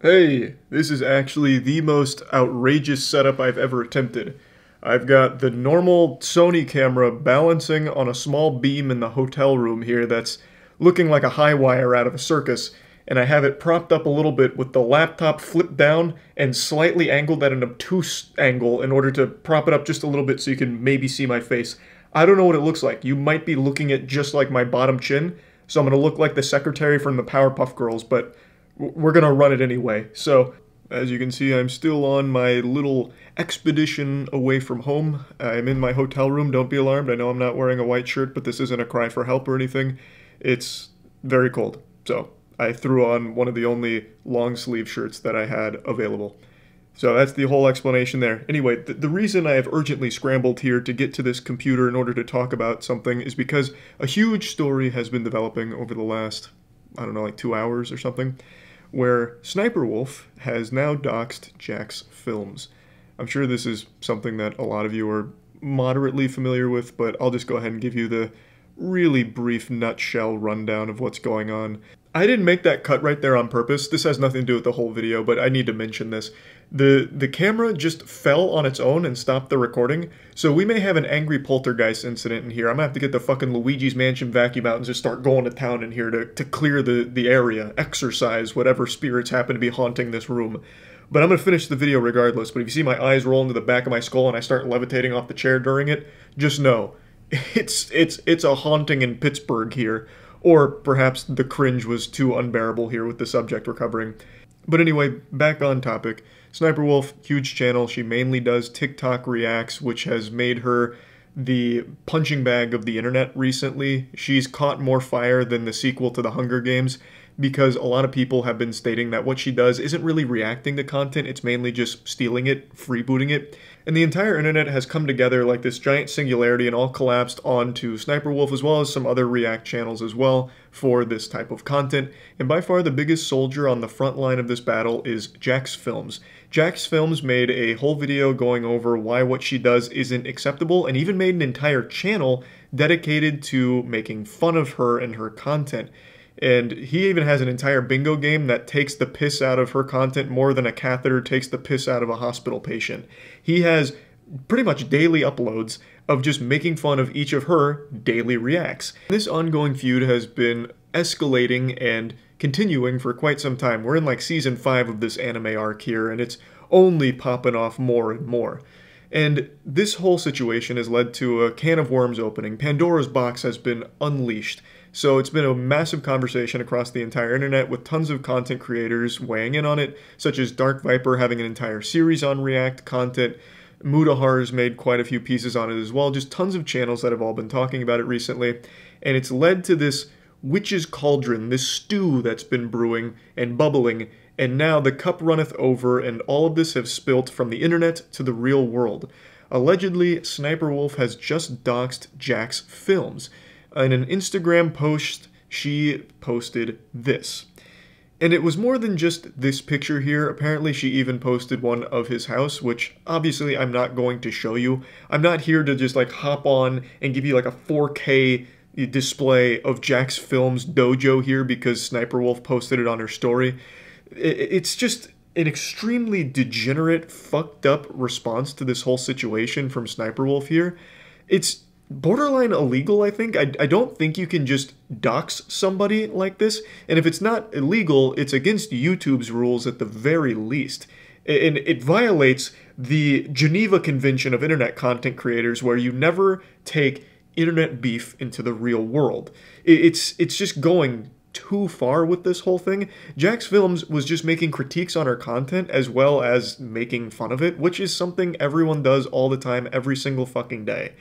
Hey, this is actually the most outrageous setup I've ever attempted. I've got the normal Sony camera balancing on a small beam in the hotel room here that's looking like a high wire out of a circus, and I have it propped up a little bit with the laptop flipped down and slightly angled at an obtuse angle in order to prop it up just a little bit so you can maybe see my face. I don't know what it looks like. You might be looking at just like my bottom chin, so I'm going to look like the secretary from the Powerpuff Girls, but we're gonna run it anyway. So, as you can see, I'm still on my little expedition away from home. I'm in my hotel room, don't be alarmed. I know I'm not wearing a white shirt, but this isn't a cry for help or anything. It's very cold, so I threw on one of the only long sleeve shirts that I had available. So that's the whole explanation there. Anyway, the reason I have urgently scrambled here to get to this computer in order to talk about something is because a huge story has been developing over the last, I don't know, like 2 hours or something, where SSSniperWolf has now doxed Jack's films. I'm sure this is something that a lot of you are moderately familiar with, but I'll just go ahead and give you the really brief nutshell rundown of what's going on. I didn't make that cut right there on purpose. This has nothing to do with the whole video, but I need to mention this. The camera just fell on its own and stopped the recording, so we may have an angry poltergeist incident in here. I'm gonna have to get the fucking Luigi's Mansion vacuum out and just start going to town in here to clear the area, exorcise whatever spirits happen to be haunting this room. But I'm gonna finish the video regardless, but if you see my eyes roll into the back of my skull and I start levitating off the chair during it, just know, it's a haunting in Pittsburgh here. Or perhaps the cringe was too unbearable here with the subject we're covering. But anyway, back on topic. SSSniperWolf, huge channel. She mainly does TikTok reacts, which has made her the punching bag of the internet recently. She's caught more fire than the sequel to the Hunger Games because a lot of people have been stating that what she does isn't really reacting to content, it's mainly just stealing it, freebooting it. And the entire internet has come together like this giant singularity and all collapsed onto SSSniperWolf as well as some other react channels as well for this type of content. And by far the biggest soldier on the front line of this battle is Jack's Films. Jack's Films made a whole video going over why what she does isn't acceptable and even made an entire channel dedicated to making fun of her and her content. And he even has an entire bingo game that takes the piss out of her content more than a catheter takes the piss out of a hospital patient. He has pretty much daily uploads of just making fun of each of her daily reacts. This ongoing feud has been escalating and continuing for quite some time. We're in like season 5 of this anime arc here, and it's only popping off more and more. And this whole situation has led to a can of worms opening. Pandora's box has been unleashed. So it's been a massive conversation across the entire internet with tons of content creators weighing in on it, such as Dark Viper having an entire series on React content. Mudahar's made quite a few pieces on it as well, just tons of channels that have all been talking about it recently. And it's led to this witch's cauldron, this stew that's been brewing and bubbling, and now the cup runneth over and all of this have spilt from the internet to the real world. Allegedly, SSSniperWolf has just doxed Jack's Films. In an Instagram post, she posted this. And it was more than just this picture here. Apparently she even posted one of his house, which obviously I'm not going to show you. I'm not here to just like hop on and give you like a 4K display of Jack's Films dojo here because SSSniperWolf posted it on her story. It's just an extremely degenerate, fucked up response to this whole situation from SSSniperWolf here. It's borderline illegal, I think. I don't think you can just dox somebody like this, and if it's not illegal, it's against YouTube's rules at the very least. And it violates the Geneva Convention of Internet Content Creators, where you never take internet beef into the real world. It's just going too far with this whole thing. Jack's Films was just making critiques on her content as well as making fun of it, which is something everyone does all the time, every single fucking day.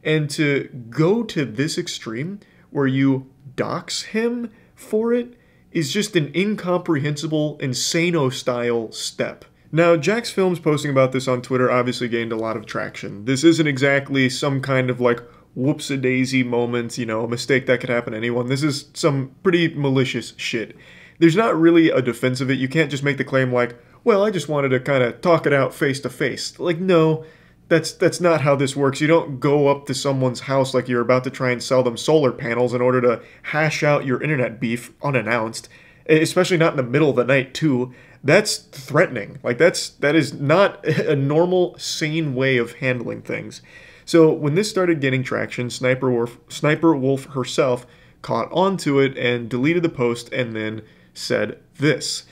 And to go to this extreme, where you dox him for it, is just an incomprehensible, insano-style step. Now, Jack's Films posting about this on Twitter obviously gained a lot of traction. This isn't exactly some kind of like whoops-a-daisy moment, you know, a mistake that could happen to anyone. This is some pretty malicious shit. There's not really a defense of it. You can't just make the claim like, well, I just wanted to kind of talk it out face to face. Like, no. That's not how this works. You don't go up to someone's house like you're about to try and sell them solar panels in order to hash out your internet beef unannounced. especially not in the middle of the night too. That's threatening. Like that is not a normal, sane way of handling things. So when this started getting traction, Sniper Wolf herself caught onto it and deleted the post and then said this.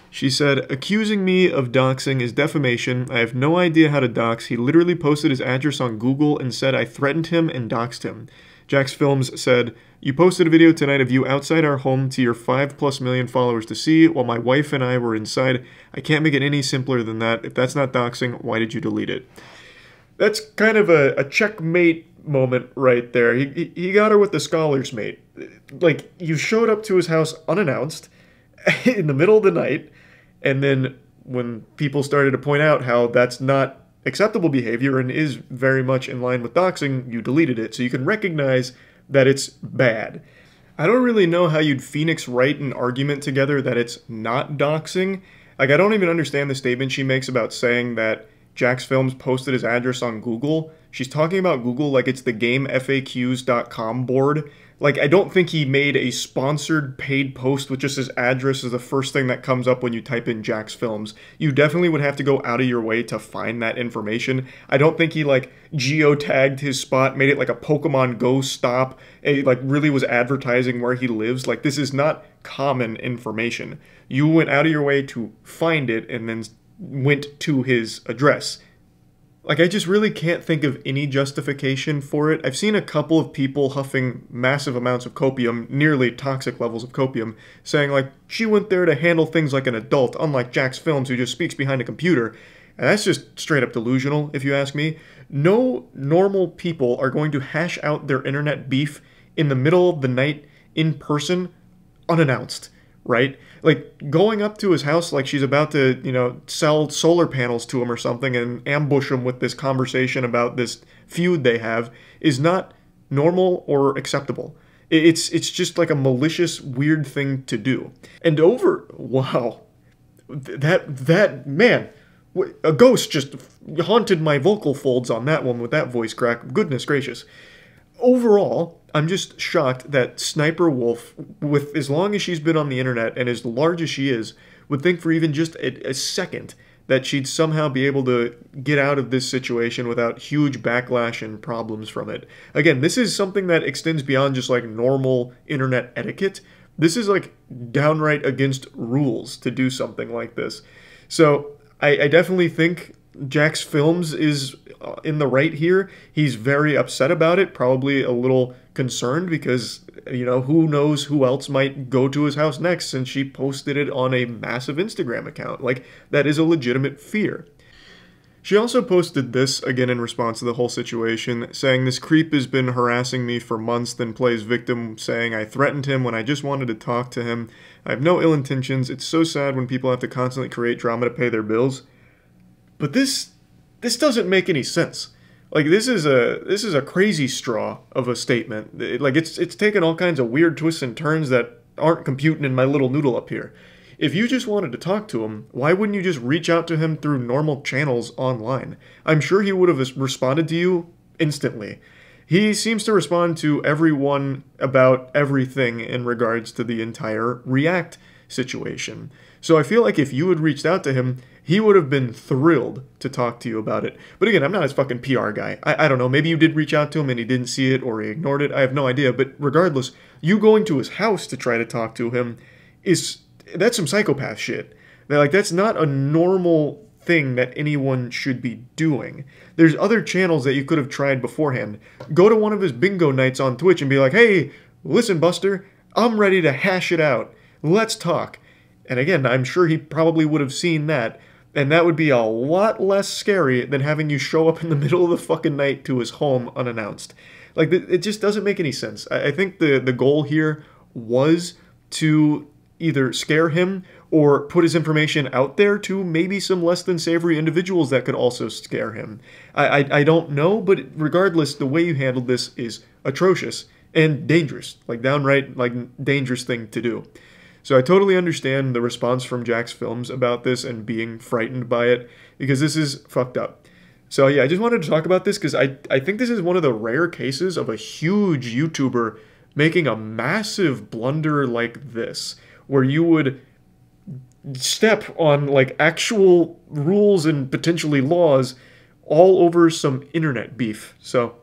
She said, "Accusing me of doxing is defamation. I have no idea how to dox. He literally posted his address on Google and said I threatened him and doxed him." Jax Films said, "You posted a video tonight of you outside our home to your 5+ million followers to see while my wife and I were inside. I can't make it any simpler than that. If that's not doxing, why did you delete it?" That's kind of a checkmate moment right there. He got her with the scholar's mate. Like, you showed up to his house unannounced in the middle of the night, and then when people started to point out how that's not acceptable behavior and is very much in line with doxing, you deleted it. So you can recognize that it's bad. I don't really know how you'd Phoenix write an argument together that it's not doxing. Like, I don't even understand the statement she makes about saying that Jax Films posted his address on Google. She's talking about Google like it's the GameFAQs.com board. Like, I don't think he made a sponsored paid post with just his address as the first thing that comes up when you type in Jax Films. You definitely would have to go out of your way to find that information. I don't think he, like, geotagged his spot, made it like a Pokemon Go stop, and, like, really was advertising where he lives. Like, this is not common information. You went out of your way to find it and then went to his address. Like, I just really can't think of any justification for it. I've seen a couple of people huffing massive amounts of copium, nearly toxic levels of copium, saying, like, she went there to handle things like an adult, unlike Jax Films, who just speaks behind a computer. And that's just straight up delusional, if you ask me. No normal people are going to hash out their internet beef in the middle of the night, in person, unannounced, right? Like, going up to his house like she's about to, you know, sell solar panels to him or something and ambush him with this conversation about this feud they have is not normal or acceptable. It's just like a malicious, weird thing to do. And wow, that man, a ghost just haunted my vocal folds on that one with that voice crack. Goodness gracious. Overall, I'm just shocked that Sniper Wolf, with as long as she's been on the internet and as large as she is, would think for even just a second that she'd somehow be able to get out of this situation without huge backlash and problems from it. Again, this is something that extends beyond just like normal internet etiquette. This is like downright against rules to do something like this. So I definitely think Jax Films is in the right here. He's very upset about it, probably a little concerned because, you know, who knows who else might go to his house next since she posted it on a massive Instagram account. Like, that is a legitimate fear. She also posted this, again in response to the whole situation, saying, "This creep has been harassing me for months," then plays victim, saying, "I threatened him when I just wanted to talk to him. I have no ill intentions. It's so sad when people have to constantly create drama to pay their bills." But this doesn't make any sense. Like, this is a crazy straw of a statement. It's taken all kinds of weird twists and turns that aren't computing in my little noodle up here. If you just wanted to talk to him, why wouldn't you just reach out to him through normal channels online? I'm sure he would have responded to you instantly. He seems to respond to everyone about everything in regards to the entire React situation. So I feel like if you had reached out to him, he would have been thrilled to talk to you about it. But again, I'm not his fucking PR guy. I don't know, maybe you did reach out to him and he didn't see it or he ignored it. I have no idea. But regardless, you going to his house to try to talk to him that's some psychopath shit. That's not a normal thing that anyone should be doing. There's other channels that you could have tried beforehand. Go to one of his bingo nights on Twitch and be like, "Hey, listen, Buster, I'm ready to hash it out. Let's talk." And again, I'm sure he probably would have seen that, and that would be a lot less scary than having you show up in the middle of the fucking night to his home unannounced. Like, it just doesn't make any sense. I think the goal here was to either scare him or put his information out there to maybe some less than savory individuals that could also scare him. I don't know, but regardless, the way you handled this is atrocious and dangerous. Like, downright, like, dangerous thing to do. So I totally understand the response from Jax Films about this and being frightened by it, because this is fucked up. So yeah, I just wanted to talk about this because I think this is one of the rare cases of a huge YouTuber making a massive blunder like this, where you would step on like actual rules and potentially laws all over some internet beef. So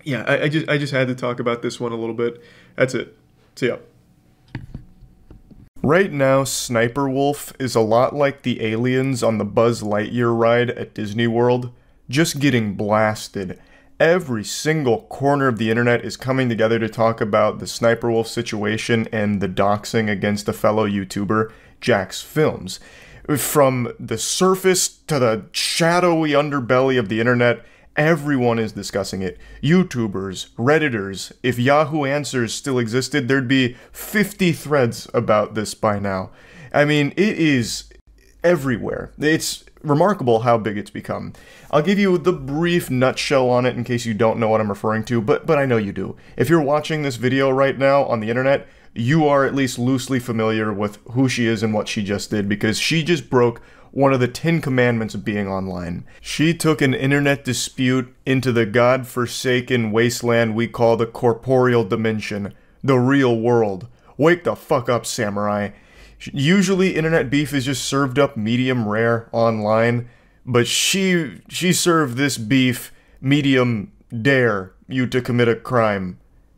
yeah, I just had to talk about this one a little bit. That's it. See ya. Right now, SSniperWolf is a lot like the aliens on the Buzz Lightyear ride at Disney World, just getting blasted. Every single corner of the internet is coming together to talk about the SSniperWolf situation and the doxing against a fellow YouTuber, Jax Films. From the surface to the shadowy underbelly of the internet, everyone is discussing it. YouTubers, Redditors. If Yahoo Answers still existed, there'd be 50 threads about this by now. I mean, it is everywhere. It's remarkable how big it's become. I'll give you the brief nutshell on it in case you don't know what I'm referring to, but I know you do. If you're watching this video right now on the internet, you are at least loosely familiar with who she is and what she just did, because she just broke one of the 10 commandments of being online. She took an internet dispute into the god-forsaken wasteland we call the corporeal dimension, the real world. Wake the fuck up, samurai. Usually internet beef is just served up medium rare online, but she served this beef medium dare you to commit a crime.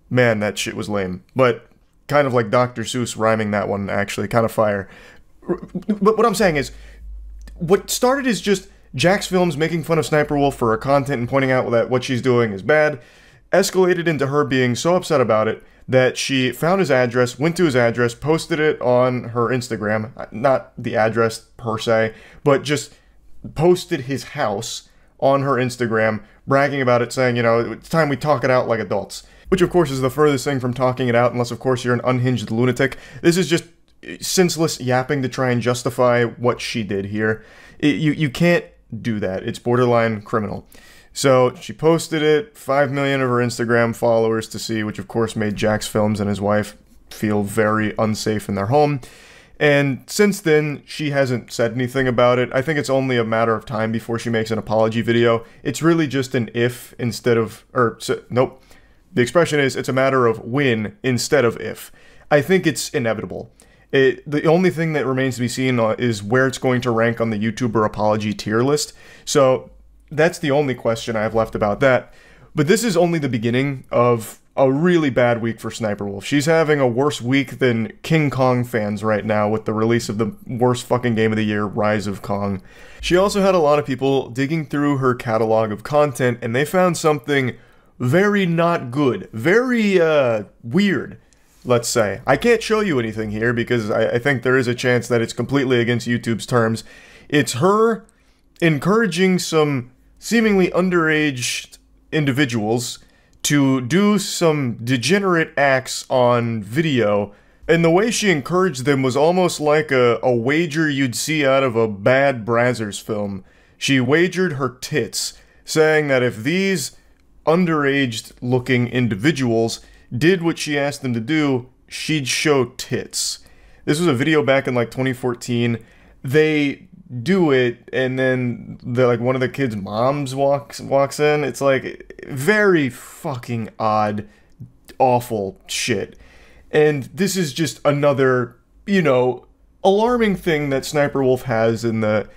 Man, that shit was lame. But kind of like Dr. Seuss rhyming that one, actually, kind of fire. But what I'm saying is, what started as just Jax Films making fun of SSniperWolf for her content and pointing out that what she's doing is bad, escalated into her being so upset about it that she found his address, went to his address, posted it on her Instagram, not the address per se, but just posted his house on her Instagram, bragging about it, saying, you know, it's time we talk it out like adults. Which, of course, is the furthest thing from talking it out, unless, of course, you're an unhinged lunatic. This is just senseless yapping to try and justify what she did here. You can't do that. It's borderline criminal. So she posted it, 5 million of her Instagram followers to see, which of course made Jax Films and his wife feel very unsafe in their home. And since then, she hasn't said anything about it. I think it's only a matter of time before she makes an apology video. It's really just an if instead of, nope. The expression is, it's a matter of when instead of if. I think it's inevitable. The only thing that remains to be seen is where it's going to rank on the YouTuber apology tier list. So that's the only question I have left about that. But this is only the beginning of a really bad week for SSniperWolf. She's having a worse week than King Kong fans right now with the release of the worst fucking game of the year, Rise of Kong. She also had a lot of people digging through her catalog of content, and they found something very not good. Very, weird, let's say. I can't show you anything here because I think there is a chance that it's completely against YouTube's terms. It's her encouraging some seemingly underage individuals to do some degenerate acts on video, and the way she encouraged them was almost like a wager you'd see out of a bad Brazzers film. She wagered her tits, saying that if these underage-looking individuals did what she asked them to do, she'd show tits. This was a video back in like 2014. They do it, and then one of the kids' moms walks in. It's like very fucking odd, awful shit. And this is just another, you know, alarming thing that SSniperWolf has in the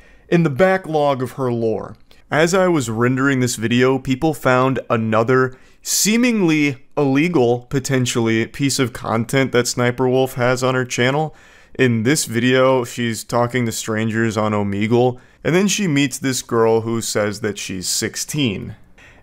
backlog of her lore. As I was rendering this video, people found another seemingly illegal, potentially, piece of content that SSniperWolf has on her channel. In this video, she's talking to strangers on Omegle, and then she meets this girl who says that she's 16,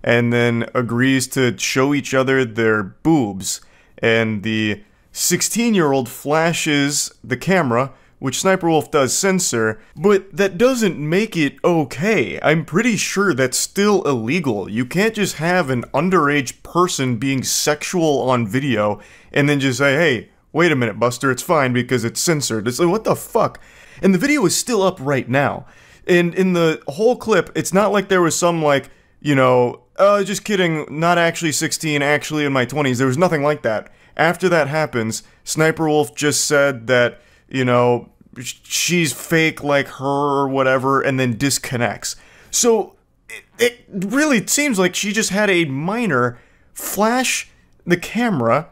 and then agrees to show each other their boobs, and the 16-year-old flashes the camera, which SSniperWolf does censor, but that doesn't make it okay. I'm pretty sure that's still illegal. You can't just have an underage person being sexual on video and then just say, hey, wait a minute, Buster, it's fine because it's censored. It's like, what the fuck? And the video is still up right now. And in the whole clip, it's not like there was some, like, you know, just kidding, not actually 16, actually in my 20s. There was nothing like that. After that happens, SSniperWolf just said that, you know, she's fake like her or whatever, and then disconnects. So it really seems like she just had a minor flash the camera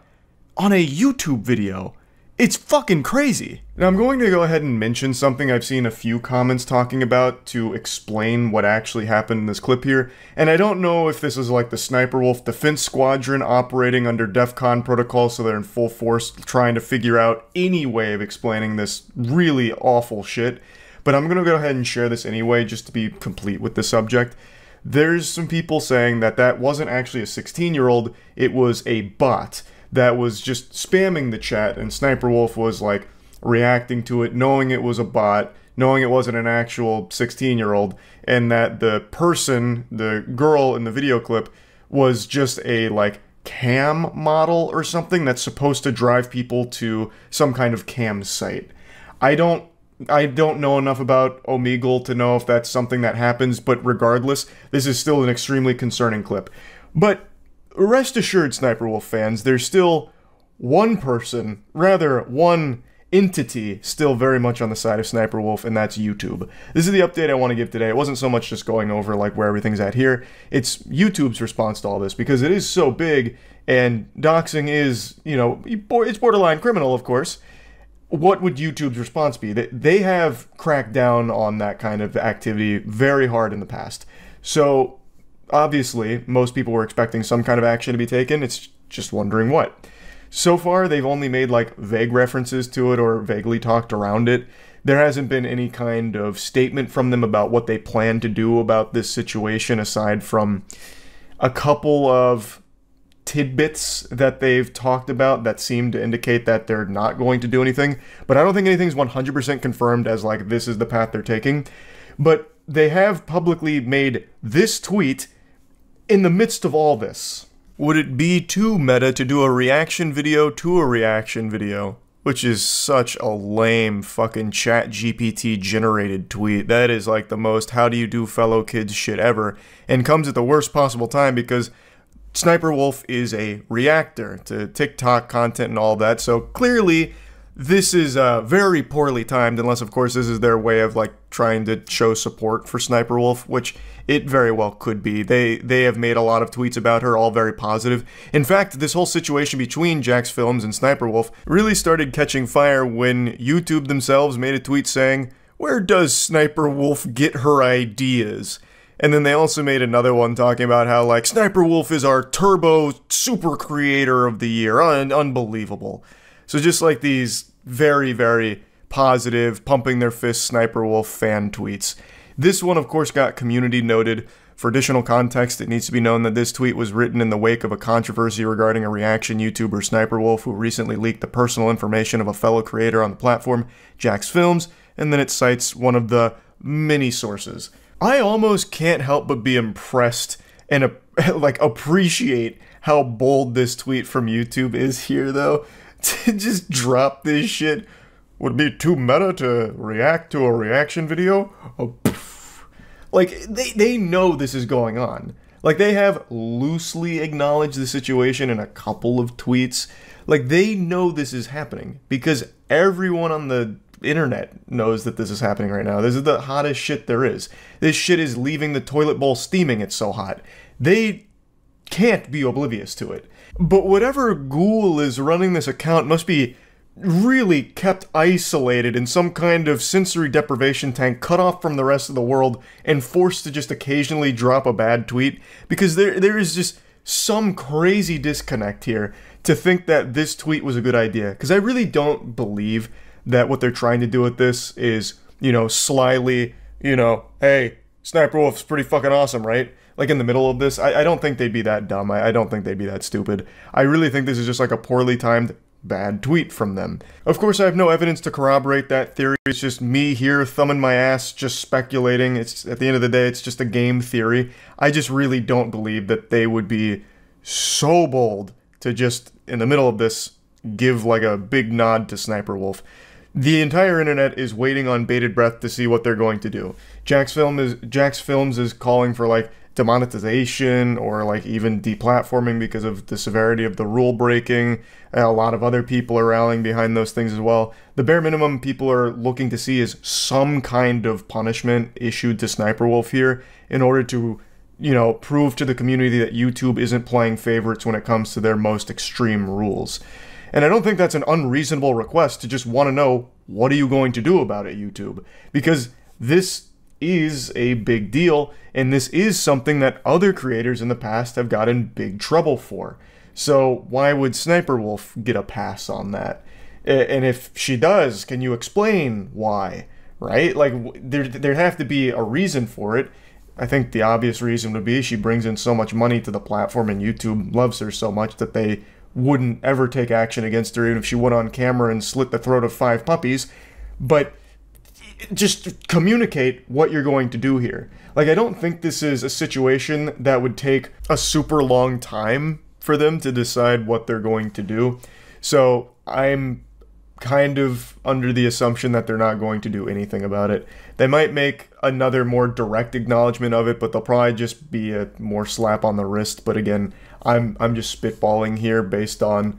on a YouTube video. It's fucking crazy. Now I'm going to go ahead and mention something I've seen a few comments talking about to explain what actually happened in this clip here, and I don't know if this is like the SSSniperWolf Defense Squadron operating under DEFCON protocol, so they're in full force trying to figure out any way of explaining this really awful shit, but I'm gonna go ahead and share this anyway just to be complete with the subject. There's some people saying that that wasn't actually a 16-year-old, it was a bot that was just spamming the chat, and SSniperWolf was like reacting to it, knowing it was a bot, knowing it wasn't an actual 16-year-old, and that the person, the girl in the video clip, was just a like cam model or something that's supposed to drive people to some kind of cam site. I don't know enough about Omegle to know if that's something that happens, but regardless, this is still an extremely concerning clip. But rest assured, SSniperWolf fans, there's still one person, rather one entity, still very much on the side of SSniperWolf, and that's YouTube. This is the update I want to give today. It wasn't so much just going over like where everything's at here. It's YouTube's response to all this, because it is so big, and doxing is, you know, it's borderline criminal, of course. What would YouTube's response be? They have cracked down on that kind of activity very hard in the past. So obviously, most people were expecting some kind of action to be taken. It's just wondering what. So far, they've only made like vague references to it or vaguely talked around it. There hasn't been any kind of statement from them about what they plan to do about this situation, aside from a couple of tidbits that they've talked about that seem to indicate that they're not going to do anything. But I don't think anything's 100% confirmed as like this is the path they're taking. But they have publicly made this tweet in the midst of all this. Would it be too meta to do a reaction video to a reaction video? Which is such a lame fucking ChatGPT generated tweet. That is like the most how do you do fellow kids shit ever, and comes at the worst possible time because SSniperWolf is a reactor to TikTok content and all that, so clearly this is very poorly timed, unless of course this is their way of like trying to show support for SSniperWolf, which it very well could be. They have made a lot of tweets about her, all very positive. In fact, this whole situation between Jax Films and SSniperWolf really started catching fire when YouTube themselves made a tweet saying, "Where does SSniperWolf get her ideas?" And then they also made another one talking about how, like, SSniperWolf is our turbo super creator of the year. Unbelievable. So just like these very, very positive, pumping their fist SSniperWolf fan tweets. This one, of course, got community noted. For additional context, it needs to be known that this tweet was written in the wake of a controversy regarding a reaction YouTuber, SSniperWolf, who recently leaked the personal information of a fellow creator on the platform, Jax Films, and then it cites one of the many sources. I almost can't help but be impressed and like appreciate how bold this tweet from YouTube is here, though. To just drop this shit. Would it be too meta to react to a reaction video? Oh, like, they know this is going on. Like, they have loosely acknowledged the situation in a couple of tweets. Like, they know this is happening because everyone on the internet knows that this is happening right now. This is the hottest shit there is. This shit is leaving the toilet bowl steaming, it's so hot. They can't be oblivious to it. But whatever ghoul is running this account must be really kept isolated in some kind of sensory deprivation tank, cut off from the rest of the world, and forced to just occasionally drop a bad tweet, because there is just some crazy disconnect here to think that this tweet was a good idea. Because I really don't believe that what they're trying to do with this is, you know, slyly, you know, hey, SSniperWolf's pretty fucking awesome, right? Like in the middle of this, I don't think they'd be that dumb. I don't think they'd be that stupid. I really think this is just like a poorly timed bad tweet from them. Of course, I have no evidence to corroborate that theory. It's just me here thumbing my ass, just speculating. It's at the end of the day, it's just a game theory. I just really don't believe that they would be so bold to just, in the middle of this, give like a big nod to SSniperWolf. The entire internet is waiting on bated breath to see what they're going to do. Jax Films is calling for like demonetization or like even deplatforming because of the severity of the rule breaking. A lot of other people are rallying behind those things as well. The bare minimum people are looking to see is some kind of punishment issued to SSniperWolf here in order to, you know, prove to the community that YouTube isn't playing favorites when it comes to their most extreme rules. And I don't think that's an unreasonable request to just want to know, what are you going to do about it, YouTube? Because this is a big deal, and this is something that other creators in the past have gotten big trouble for. So why would SSSniperWolf get a pass on that? And if she does, can you explain why? Right? Like, there'd have to be a reason for it. I think the obvious reason would be she brings in so much money to the platform, and YouTube loves her so much that they wouldn't ever take action against her even if she went on camera and slit the throat of 5 puppies. But just communicate what you're going to do here. Like, I don't think this is a situation that would take a super long time for them to decide what they're going to do. So I'm kind of under the assumption that they're not going to do anything about it. They might make another more direct acknowledgement of it, but they'll probably just be a more slap on the wrist. But again, I'm just spitballing here based on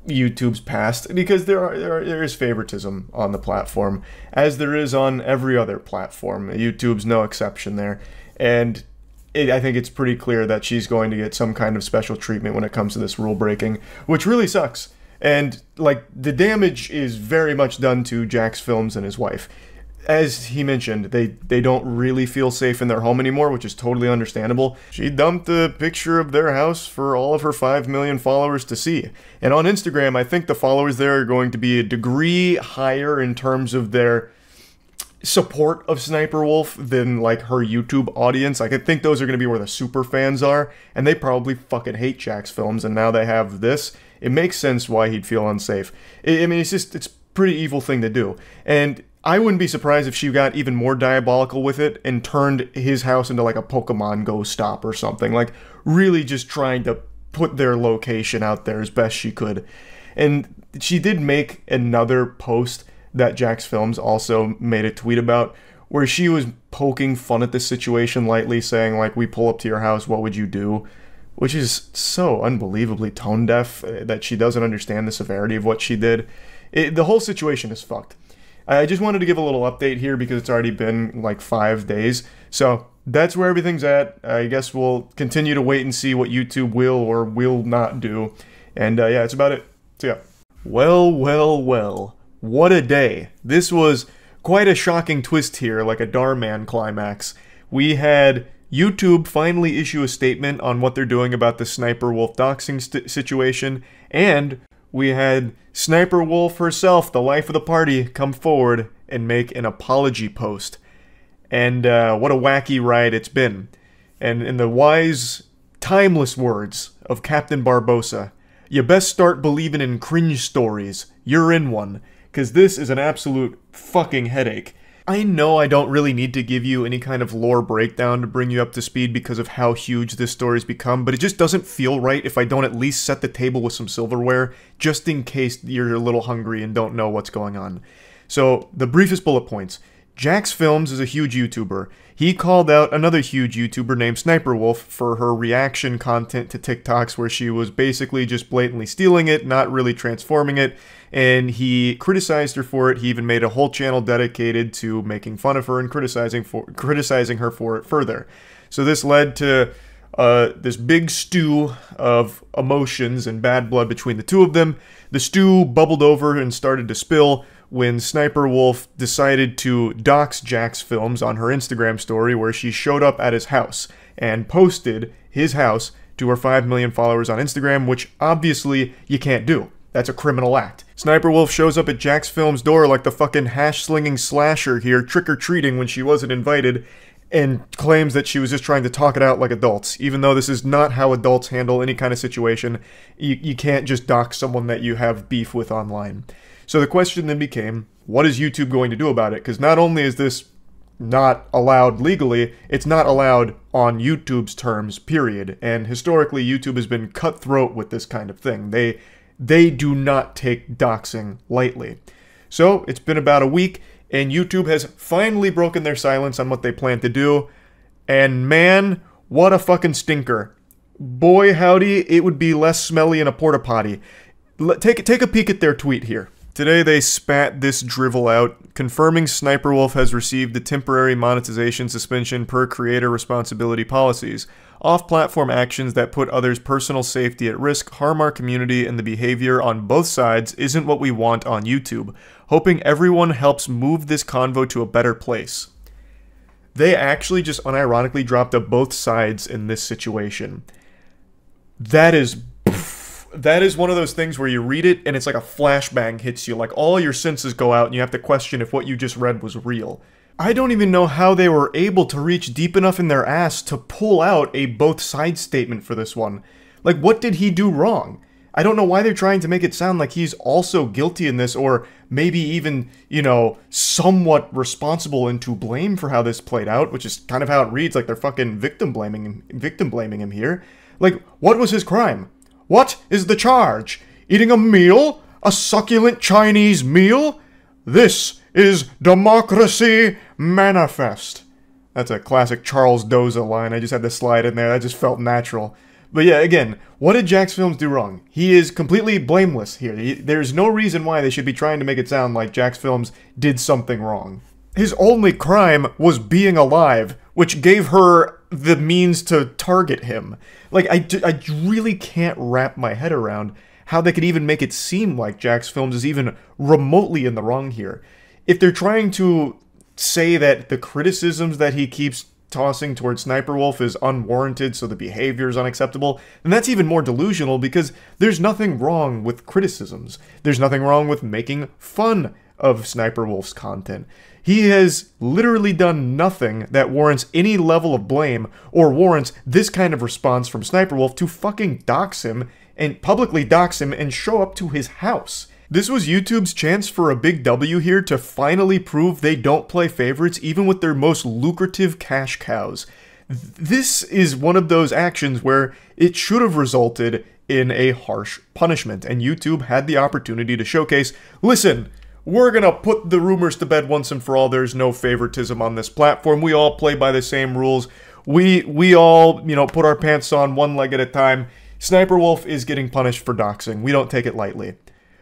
YouTube's past, because there is favoritism on the platform, as there is on every other platform. YouTube's no exception there, and I think it's pretty clear that she's going to get some kind of special treatment when it comes to this rule breaking, which really sucks. And like, the damage is very much done to Jack's Films and his wife. As he mentioned, they don't really feel safe in their home anymore, which is totally understandable. She dumped a picture of their house for all of her 5 million followers to see. And on Instagram, I think the followers there are going to be a degree higher in terms of their support of SSniperWolf than like her YouTube audience. Like, I think those are going to be where the super fans are, and they probably fucking hate Jack's Films, and now they have this. It makes sense why he'd feel unsafe. I mean, it's a pretty evil thing to do. And I wouldn't be surprised if she got even more diabolical with it and turned his house into like a Pokemon Go stop or something. Like, really just trying to put their location out there as best she could. And she did make another post that Jack's Films also made a tweet about, where she was poking fun at the situation lightly, saying like, we pull up to your house, what would you do? Which is so unbelievably tone deaf that she doesn't understand the severity of what she did. The whole situation is fucked. I just wanted to give a little update here because it's already been like 5 days. So that's where everything's at. I guess we'll continue to wait and see what YouTube will or will not do. And yeah, that's about it. So yeah. Well, well, well. What a day. This was quite a shocking twist here, like a Darman climax. We had YouTube finally issue a statement on what they're doing about the SSniperWolf doxing situation, and we had SSniperWolf herself, the life of the party, come forward and make an apology post. And what a wacky ride it's been. And in the wise, timeless words of Captain Barbossa, you best start believing in cringe stories. You're in one. Because this is an absolute fucking headache. I know I don't really need to give you any kind of lore breakdown to bring you up to speed because of how huge this story's become, but it just doesn't feel right if I don't at least set the table with some silverware, just in case you're a little hungry and don't know what's going on. So, the briefest bullet points. Jack's Films is a huge YouTuber. He called out another huge YouTuber named SSniperWolf for her reaction content to TikToks where she was basically just blatantly stealing it, not really transforming it, and he criticized her for it. He even made a whole channel dedicated to making fun of her and criticizing her for it further. So this led to this big stew of emotions and bad blood between the two of them. The stew bubbled over and started to spill when SSniperWolf decided to dox Jack's Films on her Instagram story, where she showed up at his house and posted his house to her 5 million followers on Instagram, which obviously you can't do. That's a criminal act. SSniperWolf shows up at Jack's Films' door like the fucking hash-slinging slasher here, trick-or-treating when she wasn't invited, and claims that she was just trying to talk it out like adults, even though this is not how adults handle any kind of situation. You can't just dox someone that you have beef with online. So the question then became, what is YouTube going to do about it? Because not only is this not allowed legally, it's not allowed on YouTube's terms, period. And historically, YouTube has been cutthroat with this kind of thing. They do not take doxing lightly. So it's been about a week, and YouTube has finally broken their silence on what they plan to do. And man, what a fucking stinker. Boy howdy, it would be less smelly in a porta potty. Take a peek at their tweet here. Today they spat this drivel out, confirming SniperWolf has received a temporary monetization suspension per creator responsibility policies. Off-platform actions that put others' personal safety at risk harm our community, and the behavior on both sides isn't what we want on YouTube. Hoping everyone helps move this convo to a better place. They actually just unironically dropped a both sides in this situation. That is one of those things where you read it and it's like a flashbang hits you, like all your senses go out and you have to question if what you just read was real. I don't even know how they were able to reach deep enough in their ass to pull out a both sides statement for this one. Like, what did he do wrong? I don't know why they're trying to make it sound like he's also guilty in this, or maybe even, you know, somewhat responsible and to blame for how this played out, which is kind of how it reads, like they're fucking victim blaming him here. Like, what was his crime? What is the charge? Eating a meal? A succulent Chinese meal? This is democracy manifest. That's a classic Charles Doza line. I just had to slide in there. That just felt natural. But yeah, again, what did JacksFilms do wrong? He is completely blameless here. There's no reason why they should be trying to make it sound like JacksFilms did something wrong. His only crime was being alive, which gave her the means to target him. Like, I really can't wrap my head around how they could even make it seem like JacksFilms is even remotely in the wrong here. If they're trying to say that the criticisms that he keeps tossing towards SniperWolf is unwarranted, so the behavior is unacceptable, then that's even more delusional, because there's nothing wrong with criticisms. There's nothing wrong with making fun of SniperWolf's content. He has literally done nothing that warrants any level of blame or warrants this kind of response from SniperWolf to fucking dox him and publicly dox him and show up to his house. This was YouTube's chance for a big W here to finally prove they don't play favorites even with their most lucrative cash cows. This is one of those actions where it should have resulted in a harsh punishment, and YouTube had the opportunity to showcase, listen, we're gonna put the rumors to bed once and for all. There's no favoritism on this platform. We all play by the same rules. We all, you know, put our pants on one leg at a time. SniperWolf is getting punished for doxing. We don't take it lightly.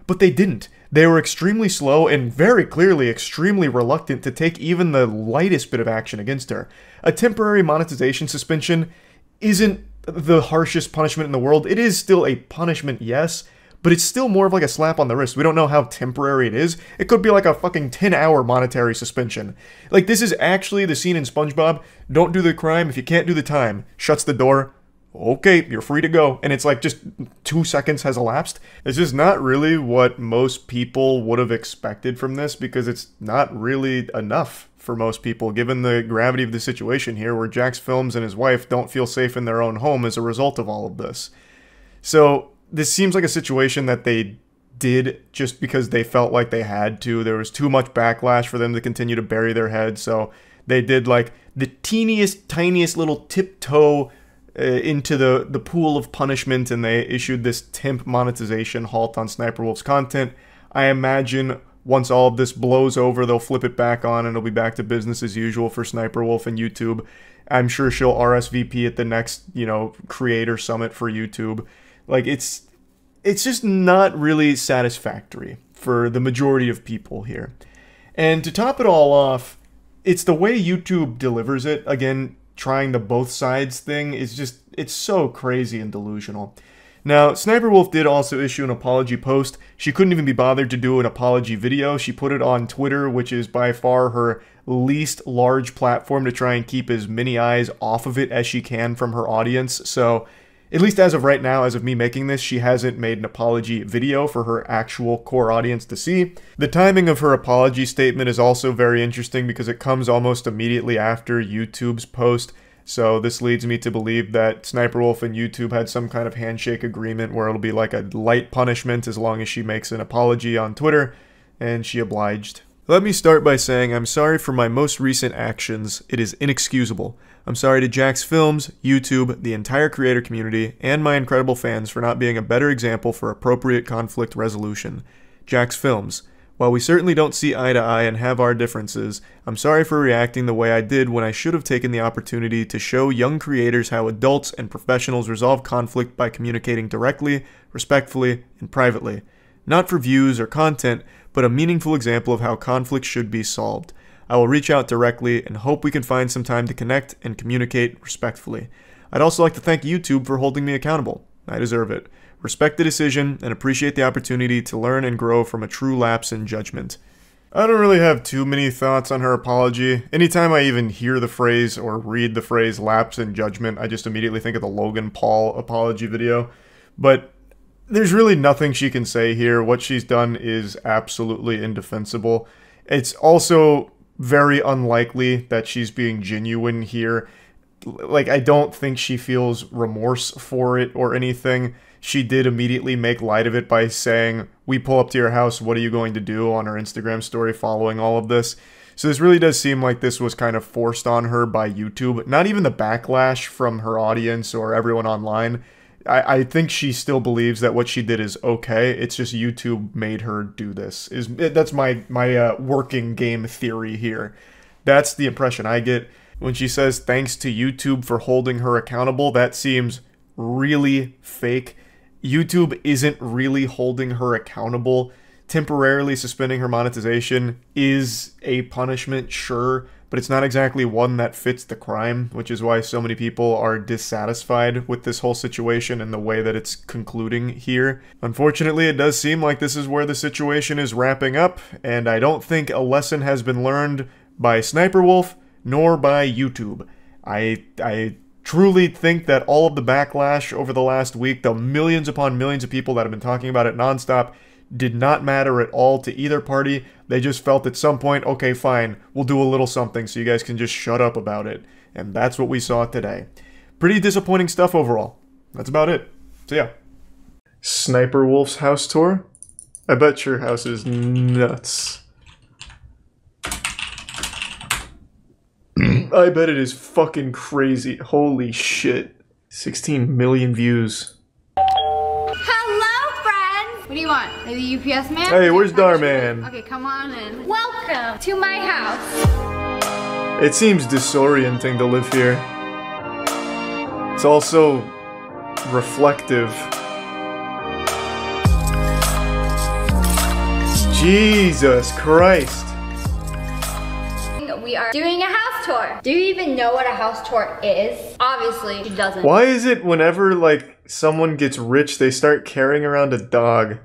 But they didn't. They were extremely slow and very clearly extremely reluctant to take even the lightest bit of action against her. A temporary monetization suspension isn't the harshest punishment in the world. It is still a punishment, yes, but it's still more of like a slap on the wrist. We don't know how temporary it is. It could be like a fucking 10-hour monetary suspension. Like, this is actually the scene in SpongeBob. Don't do the crime if you can't do the time. Shuts the door. Okay, you're free to go. And it's like just 2 seconds has elapsed. It's just not really what most people would have expected from this, because it's not really enough for most people, given the gravity of the situation here, where JacksFilms and his wife don't feel safe in their own home as a result of all of this. So this seems like a situation that they did just because they felt like they had to. There was too much backlash for them to continue to bury their head, so they did like the teeniest, tiniest little tiptoe into the pool of punishment, and they issued this temp monetization halt on SniperWolf's content. I imagine once all of this blows over, they'll flip it back on and it'll be back to business as usual for SniperWolf and YouTube. I'm sure she'll RSVP at the next, you know, creator summit for YouTube. Like, it's just not really satisfactory for the majority of people here. And to top it all off, it's the way YouTube delivers it. Again, trying the both sides thing is just, it's so crazy and delusional. Now, SniperWolf did also issue an apology post. She couldn't even be bothered to do an apology video. She put it on Twitter, which is by far her least large platform, to try and keep as many eyes off of it as she can from her audience. So, at least as of right now, as of me making this, she hasn't made an apology video for her actual core audience to see. The timing of her apology statement is also very interesting because it comes almost immediately after YouTube's post. So this leads me to believe that SniperWolf and YouTube had some kind of handshake agreement where it'll be like a light punishment as long as she makes an apology on Twitter, and she obliged. Let me start by saying I'm sorry for my most recent actions. It is inexcusable. I'm sorry to JacksFilms, YouTube, the entire creator community, and my incredible fans for not being a better example for appropriate conflict resolution. JacksFilms, while we certainly don't see eye to eye and have our differences, I'm sorry for reacting the way I did when I should have taken the opportunity to show young creators how adults and professionals resolve conflict by communicating directly, respectfully, and privately. Not for views or content, but a meaningful example of how conflict should be solved. I will reach out directly and hope we can find some time to connect and communicate respectfully. I'd also like to thank YouTube for holding me accountable. I deserve it. Respect the decision and appreciate the opportunity to learn and grow from a true lapse in judgment. I don't really have too many thoughts on her apology. Anytime I even hear the phrase or read the phrase lapse in judgment, I just immediately think of the Logan Paul apology video. But there's really nothing she can say here. What she's done is absolutely indefensible. It's also very unlikely that she's being genuine here. Like, I don't think she feels remorse for it or anything. She did immediately make light of it by saying, "We pull up to your house, what are you going to do?" on her Instagram story following all of this. So this really does seem like this was kind of forced on her by YouTube. Not even the backlash from her audience or everyone online. I think she still believes that what she did is okay. It's just YouTube made her do this. That's my working game theory here. That's the impression I get. When she says thanks to YouTube for holding her accountable, that seems really fake. YouTube isn't really holding her accountable. Temporarily suspending her monetization is a punishment, sure, but it's not exactly one that fits the crime, which is why so many people are dissatisfied with this whole situation and the way that it's concluding here. Unfortunately, it does seem like this is where the situation is wrapping up, and I don't think a lesson has been learned by SSSniperWolf nor by YouTube. I truly think that all of the backlash over the last week, the millions upon millions of people that have been talking about it nonstop, did not matter at all to either party. They just felt at some point, okay, fine, we'll do a little something so you guys can just shut up about it. And that's what we saw today. Pretty disappointing stuff overall. That's about it. So yeah. SSniperWolf's house tour? I bet your house is nuts. I bet it is fucking crazy. Holy shit. 16 million views. Hello, friends! What do you want? Are you the UPS man? Hey, where's Darman? Okay, come on in. Welcome to my house. It seems disorienting to live here. It's also reflective. Jesus Christ. We are doing a house tour. Do you even know what a house tour is? Obviously, she doesn't. Why is it whenever, like, someone gets rich, they start carrying around a dog?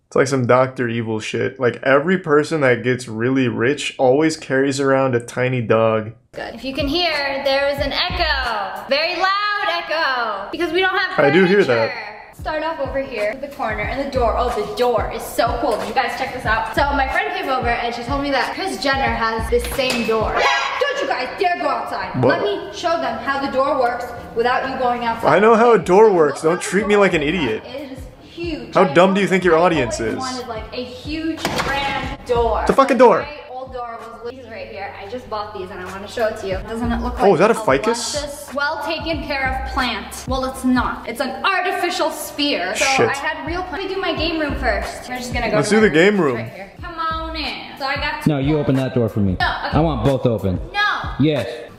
It's like some Dr. Evil shit. Like, every person that gets really rich always carries around a tiny dog. Good. If you can hear, there is an echo. Very loud echo. Because we don't have furniture. I do hear that. Start off over here, the corner, and the door. Oh, the door is so cool. You guys check this out. So my friend came over and she told me that Kris Jenner has this same door. Don't you guys dare go outside. What? Let me show them how the door works without you going outside. I know how a door works. Don't treat me like an idiot. It is huge. How dumb do you think your audience is? I wanted like a huge grand door. It's a fucking door. My old door was right here. I just bought these and I want to show it to you. Doesn't it look like oh, is that a ficus? luscious, well taken care of plant? Well, it's not. It's an artificial sphere. So Shit. I had real plants. Let me do my game room first. We're just gonna go. Let's to do my the game room. Right here. Come on in. So I got. No, you open that door for me. No. Okay. I want both open. No. Yes.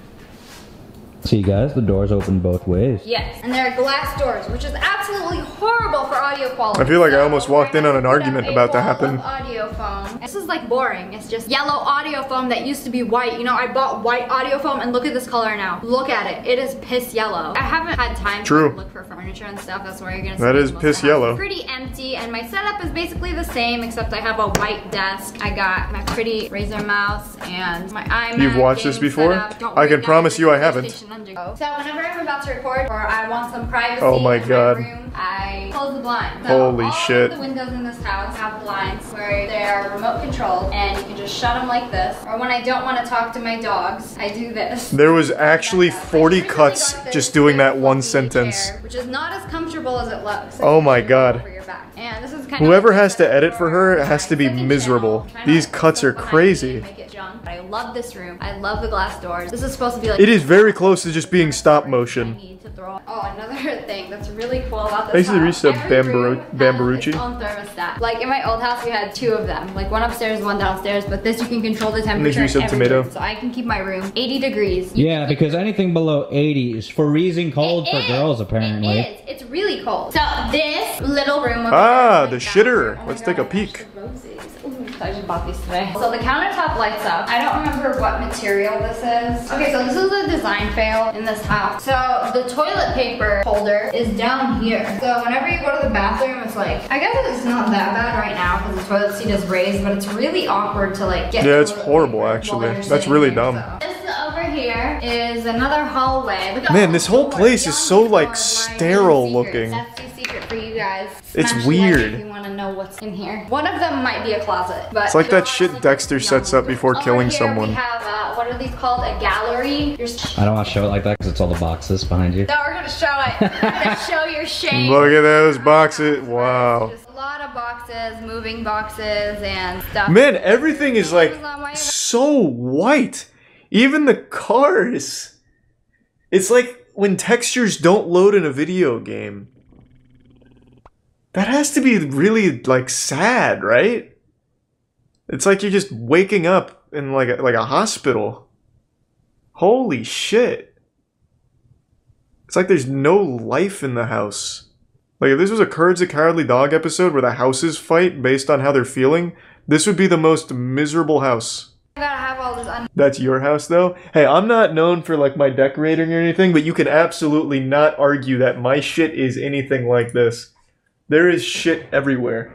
See guys, the doors open both ways. Yes, and they're glass doors, which is absolutely horrible for audio quality. I feel like I almost walked in on an argument about to happen. Audio foam. This is like boring. It's just yellow audio foam that used to be white. You know, I bought white audio foam and look at this color now. Look at it. It is piss yellow. I haven't had time to look for furniture and stuff. That's where you're gonna see that is piss yellow. Pretty empty, and my setup is basically the same except I have a white desk. I got my pretty Razer mouse and my iMac. You've watched this before? I can promise you I haven't. So whenever I'm about to record or I want some privacy oh my in God. my room, I close the blinds. So Holy shit. All of the windows in this house have blinds where they are remote controlled and you can just shut them like this. Or when I don't want to talk to my dogs, I do this. There was actually 40 cuts just doing that one sentence. Chair, which is not as comfortable as it looks. Oh my God. Over your back. And this is kind Whoever of has to edit for her has to be miserable. These cuts are crazy. But I love this room. I love the glass doors. This is supposed to be like. It is very close to just being stop motion. Oh, another thing that's really cool about this I usually reached a Bambarucci. Bambarucci. Own thermostat. Like in my old house, we had two of them. Like one upstairs, one downstairs. But this, you can control the temperature. Makes me in some every tomato. room. So I can keep my room 80 degrees. Yeah, because anything below 80 is freezing cold for girls, apparently. It is. It's really cold. So this little room. Ah, the shitter. Let's take a peek. Roses. Ooh, So I just bought these today. So the countertop lights up. I don't remember what material this is. Okay, so this is a design fail in this house. So the toilet paper holder is down here. So whenever you go to the bathroom, it's like, I guess it's not that bad right now because the toilet seat is raised, but it's really awkward to like get. Yeah, it's horrible actually. That's really dumb. So. This over here is another hallway. Man, this whole place is so like sterile looking. That's too secret for you guys. It's Smash weird. Like if you want to know what's in here. One of them might be a closet. But It's like that shit Dexter sets up before killing someone. We have what are these called? A gallery. I don't want to show it like that because it's all the boxes behind you. No, we're gonna show it. We're gonna show your shame. Look at those boxes. Wow. Just a lot of boxes, moving boxes, and stuff. Man, everything is like so white. Even the cars. It's like when textures don't load in a video game. That has to be really like sad, right? It's like you're just waking up in like a hospital. Holy shit. It's like there's no life in the house. Like if this was a Courage the Cowardly Dog episode where the houses fight based on how they're feeling, this would be the most miserable house. I gotta have all this That's your house though? Hey, I'm not known for like my decorating or anything, but you can absolutely not argue that my shit is anything like this. There is shit everywhere.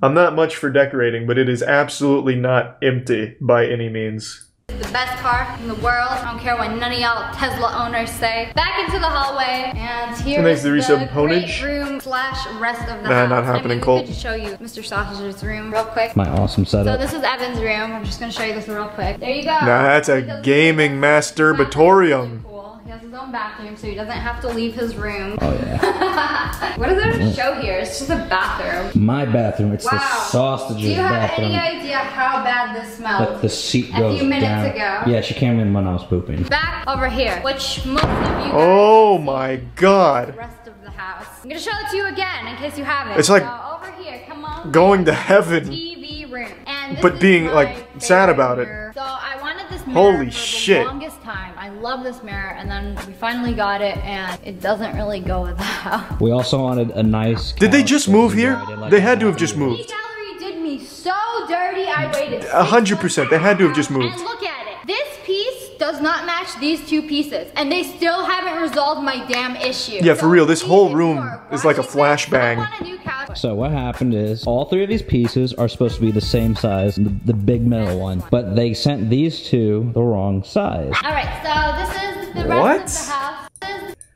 I'm not much for decorating, but it is absolutely not empty by any means. The best car in the world. I don't care what none of y'all Tesla owners say. Back into the hallway, and here is the great room slash rest of the house. Not happening, Colt. I could just show you Mr. Sausage's room real quick. My awesome setup. So this is Evan's room. I'm just gonna show you this real quick. There you go. Nah, that's a gaming masturbatorium. He has his own bathroom, so he doesn't have to leave his room. Oh yeah. What is there to show here? It's just a bathroom. My bathroom. It's the Do sausage's you have bathroom. any idea how bad this smells? Like the seat goes a few minutes down. ago. Yeah, she came in when I was pooping. Back over here, which most of you guys Oh my god. the rest of the house. I'm gonna show it to you again in case you haven't. It's like so over here, come on. going to heaven. TV room. And this But is being, my like, sad favorite about it. mirror. So I wanted this mirror Holy for shit. the longest time. I love this mirror, and then we finally got it, and it doesn't really go with the house. We also wanted a nice. Did they just couch move that we here? wanted, like, They a had to have happy just meal. moved. The gallery did me so dirty. I waited 100%. They had to have just moved. And look at it. This piece does not match these two pieces, and they still haven't resolved my damn issue. Yeah, for real, this please, whole if you room are is like a watching this, flashbang. I want a new couch. So what happened is all three of these pieces are supposed to be the same size, the big middle one, but they sent these two the wrong size. All right, so this is the rest of the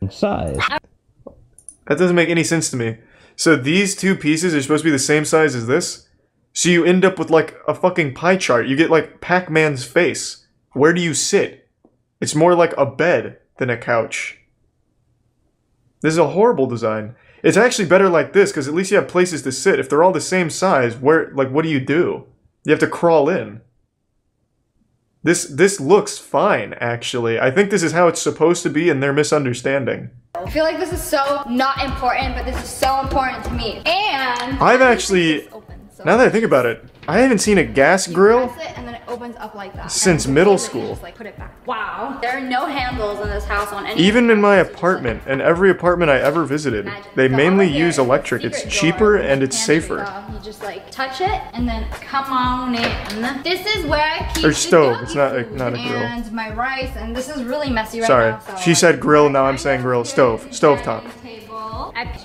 house. Size. That doesn't make any sense to me. So these two pieces are supposed to be the same size as this? So you end up with like a fucking pie chart. You get like Pac-Man's face. Where do you sit? It's more like a bed than a couch. This is a horrible design. It's actually better like this because at least you have places to sit. If they're all the same size, where, like, what do you do? You have to crawl in. This looks fine, actually. I think this is how it's supposed to be, and they're misunderstanding. I feel like this is so not important, but this is so important to me. And I've actually, now that I think about it, I haven't seen a gas grill press it and then it opens up like that. since And middle you school. Just, like, put it back. Wow. There are no handles in this house on any. Even in my apartment, and every apartment I ever visited, they mainly use electric. It's cheaper and it's safer. You just like touch it and then come on in. This is where I keep Or stove, the it's doggy not a food grill. And my rice, and this is really messy right Sorry, now. So she said grill, now I'm saying grill. Stove, stovetop.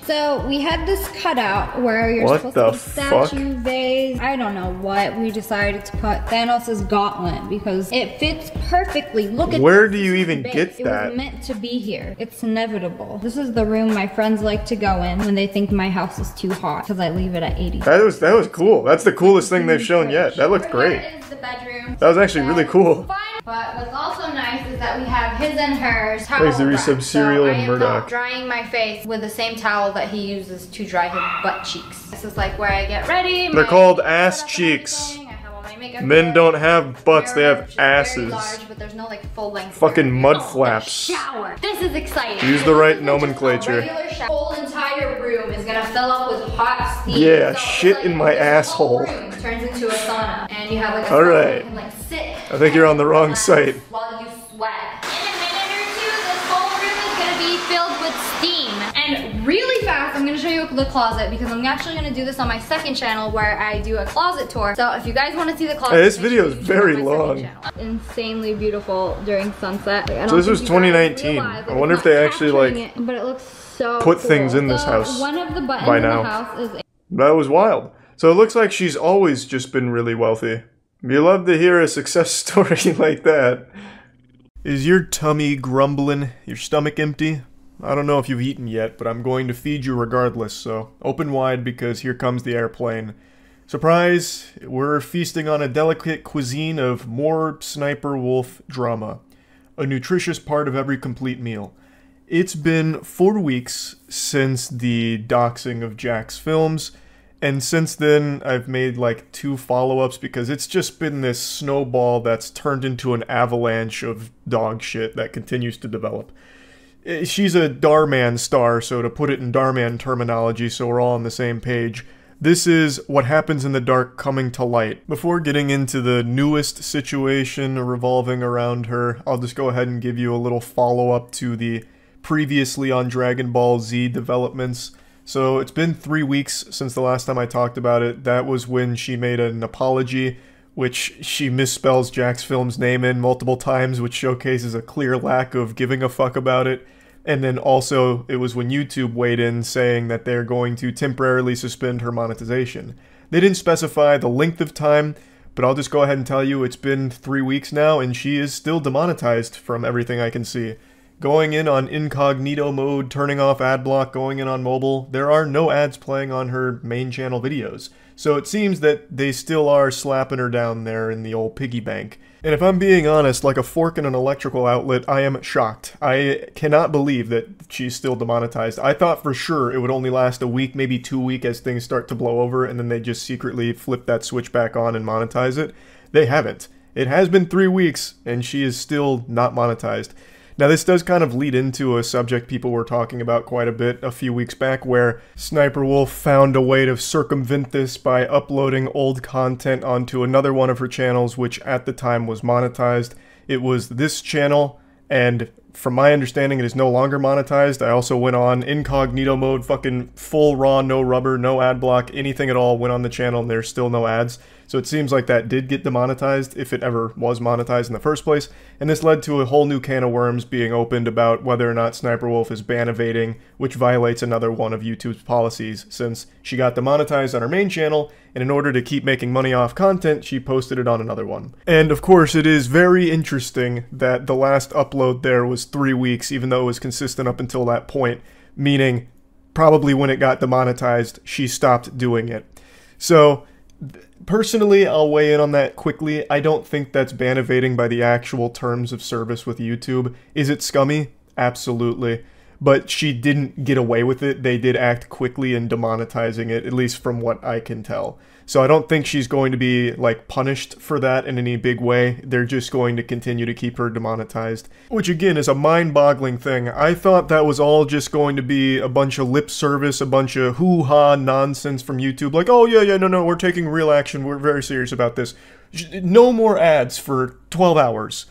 So we had this cutout where you're What supposed the to put a statue, vase. I don't know what. We decided to put Thanos' gauntlet because it fits perfectly. Look at Where this. do you This is even big. get It that? was meant to be here. It's inevitable. This is the room my friends like to go in when they think my house is too hot because I leave it at 80. That was cool. That's the coolest thing they've shown yet. That looked great. Here is the bedroom. That was actually really cool. But what's also nice is that we have his and hers towel Thanks to rack. Resub Cereal So and I am Murdoch. not drying my face with the same towel that he uses to dry his butt cheeks. This is like where I get ready. They're my called makeup ass and cheeks. everything. I have all my makeup Men here. don't have butts, they Mirror, have which is very asses. large, but there's no like full length. Fucking mirror. mud Oh, flaps. Shower. This is exciting. Use the This right isn't just a nomenclature. regular shower. Whole entire room is gonna fill up with hot steam. Yeah, So shit it's in my this asshole. whole room turns into a sauna, and you have like a All sauna right. you can like sit. I think you're on the wrong site. While you sweat. In a minute or two, this whole room is gonna be filled with with steam. And really fast, I'm gonna show you the closet because I'm actually gonna do this on my second channel where I do a closet tour. So if you guys want to see the closet, hey, this video is very long. Insanely beautiful during sunset. So this was 2019. I wonder if they actually like but it looks so put cool. things in this house. One of the buttons by in now. the house is That was wild. So it looks like she's always just been really wealthy. You love to hear a success story like that. Is your tummy grumbling? Your stomach empty? I don't know if you've eaten yet, but I'm going to feed you regardless, so open wide because here comes the airplane. Surprise! We're feasting on a delicate cuisine of more SSSniperWolf Drama. A nutritious part of every complete meal. It's been 4 weeks since the doxing of Jack's films, and since then I've made like 2 follow-ups because it's just been this snowball that's turned into an avalanche of dog shit that continues to develop. She's a Darman star, so to put it in Darman terminology so we're all on the same page, this is what happens in the dark coming to light. Before getting into the newest situation revolving around her, I'll just go ahead and give you a little follow-up to the previously on Dragon Ball Z developments. So it's been 3 weeks since the last time I talked about it. That was when she made an apology, which she misspells Jack's film's name in multiple times, which showcases a clear lack of giving a fuck about it. And then also, it was when YouTube weighed in saying that they're going to temporarily suspend her monetization. They didn't specify the length of time, but I'll just go ahead and tell you it's been 3 weeks now, and she is still demonetized from everything I can see. Going in on incognito mode, turning off ad block, going in on mobile, there are no ads playing on her main channel videos. So it seems that they still are slapping her down there in the old piggy bank. And if I'm being honest, like a fork in an electrical outlet, I am shocked. I cannot believe that she's still demonetized. I thought for sure it would only last a week, maybe 2 weeks as things start to blow over, and then they just secretly flip that switch back on and monetize it. They haven't. It has been 3 weeks, and she is still not monetized. Now this does kind of lead into a subject people were talking about quite a bit a few weeks back, where SSniperWolf found a way to circumvent this by uploading old content onto another one of her channels, which at the time was monetized. It was this channel, and from my understanding it is no longer monetized. I also went on incognito mode, fucking full raw, no rubber, no ad block, anything at all, went on the channel and there's still no ads. So it seems like that did get demonetized, if it ever was monetized in the first place, and this led to a whole new can of worms being opened about whether or not SSniperWolf is ban evading, which violates another one of YouTube's policies, since she got demonetized on her main channel, and in order to keep making money off content, she posted it on another one. And of course, it is very interesting that the last upload there was 3 weeks, even though it was consistent up until that point, meaning probably when it got demonetized, she stopped doing it. So personally, I'll weigh in on that quickly. I don't think that's ban evading by the actual terms of service with YouTube. Is it scummy? Absolutely. But she didn't get away with it. They did act quickly in demonetizing it, at least from what I can tell. So I don't think she's going to be, like, punished for that in any big way. They're just going to continue to keep her demonetized. Which, again, is a mind-boggling thing. I thought that was all just going to be a bunch of lip service, a bunch of hoo-ha nonsense from YouTube. Like, oh, yeah, no, we're taking real action. We're very serious about this. No more ads for 12 hours.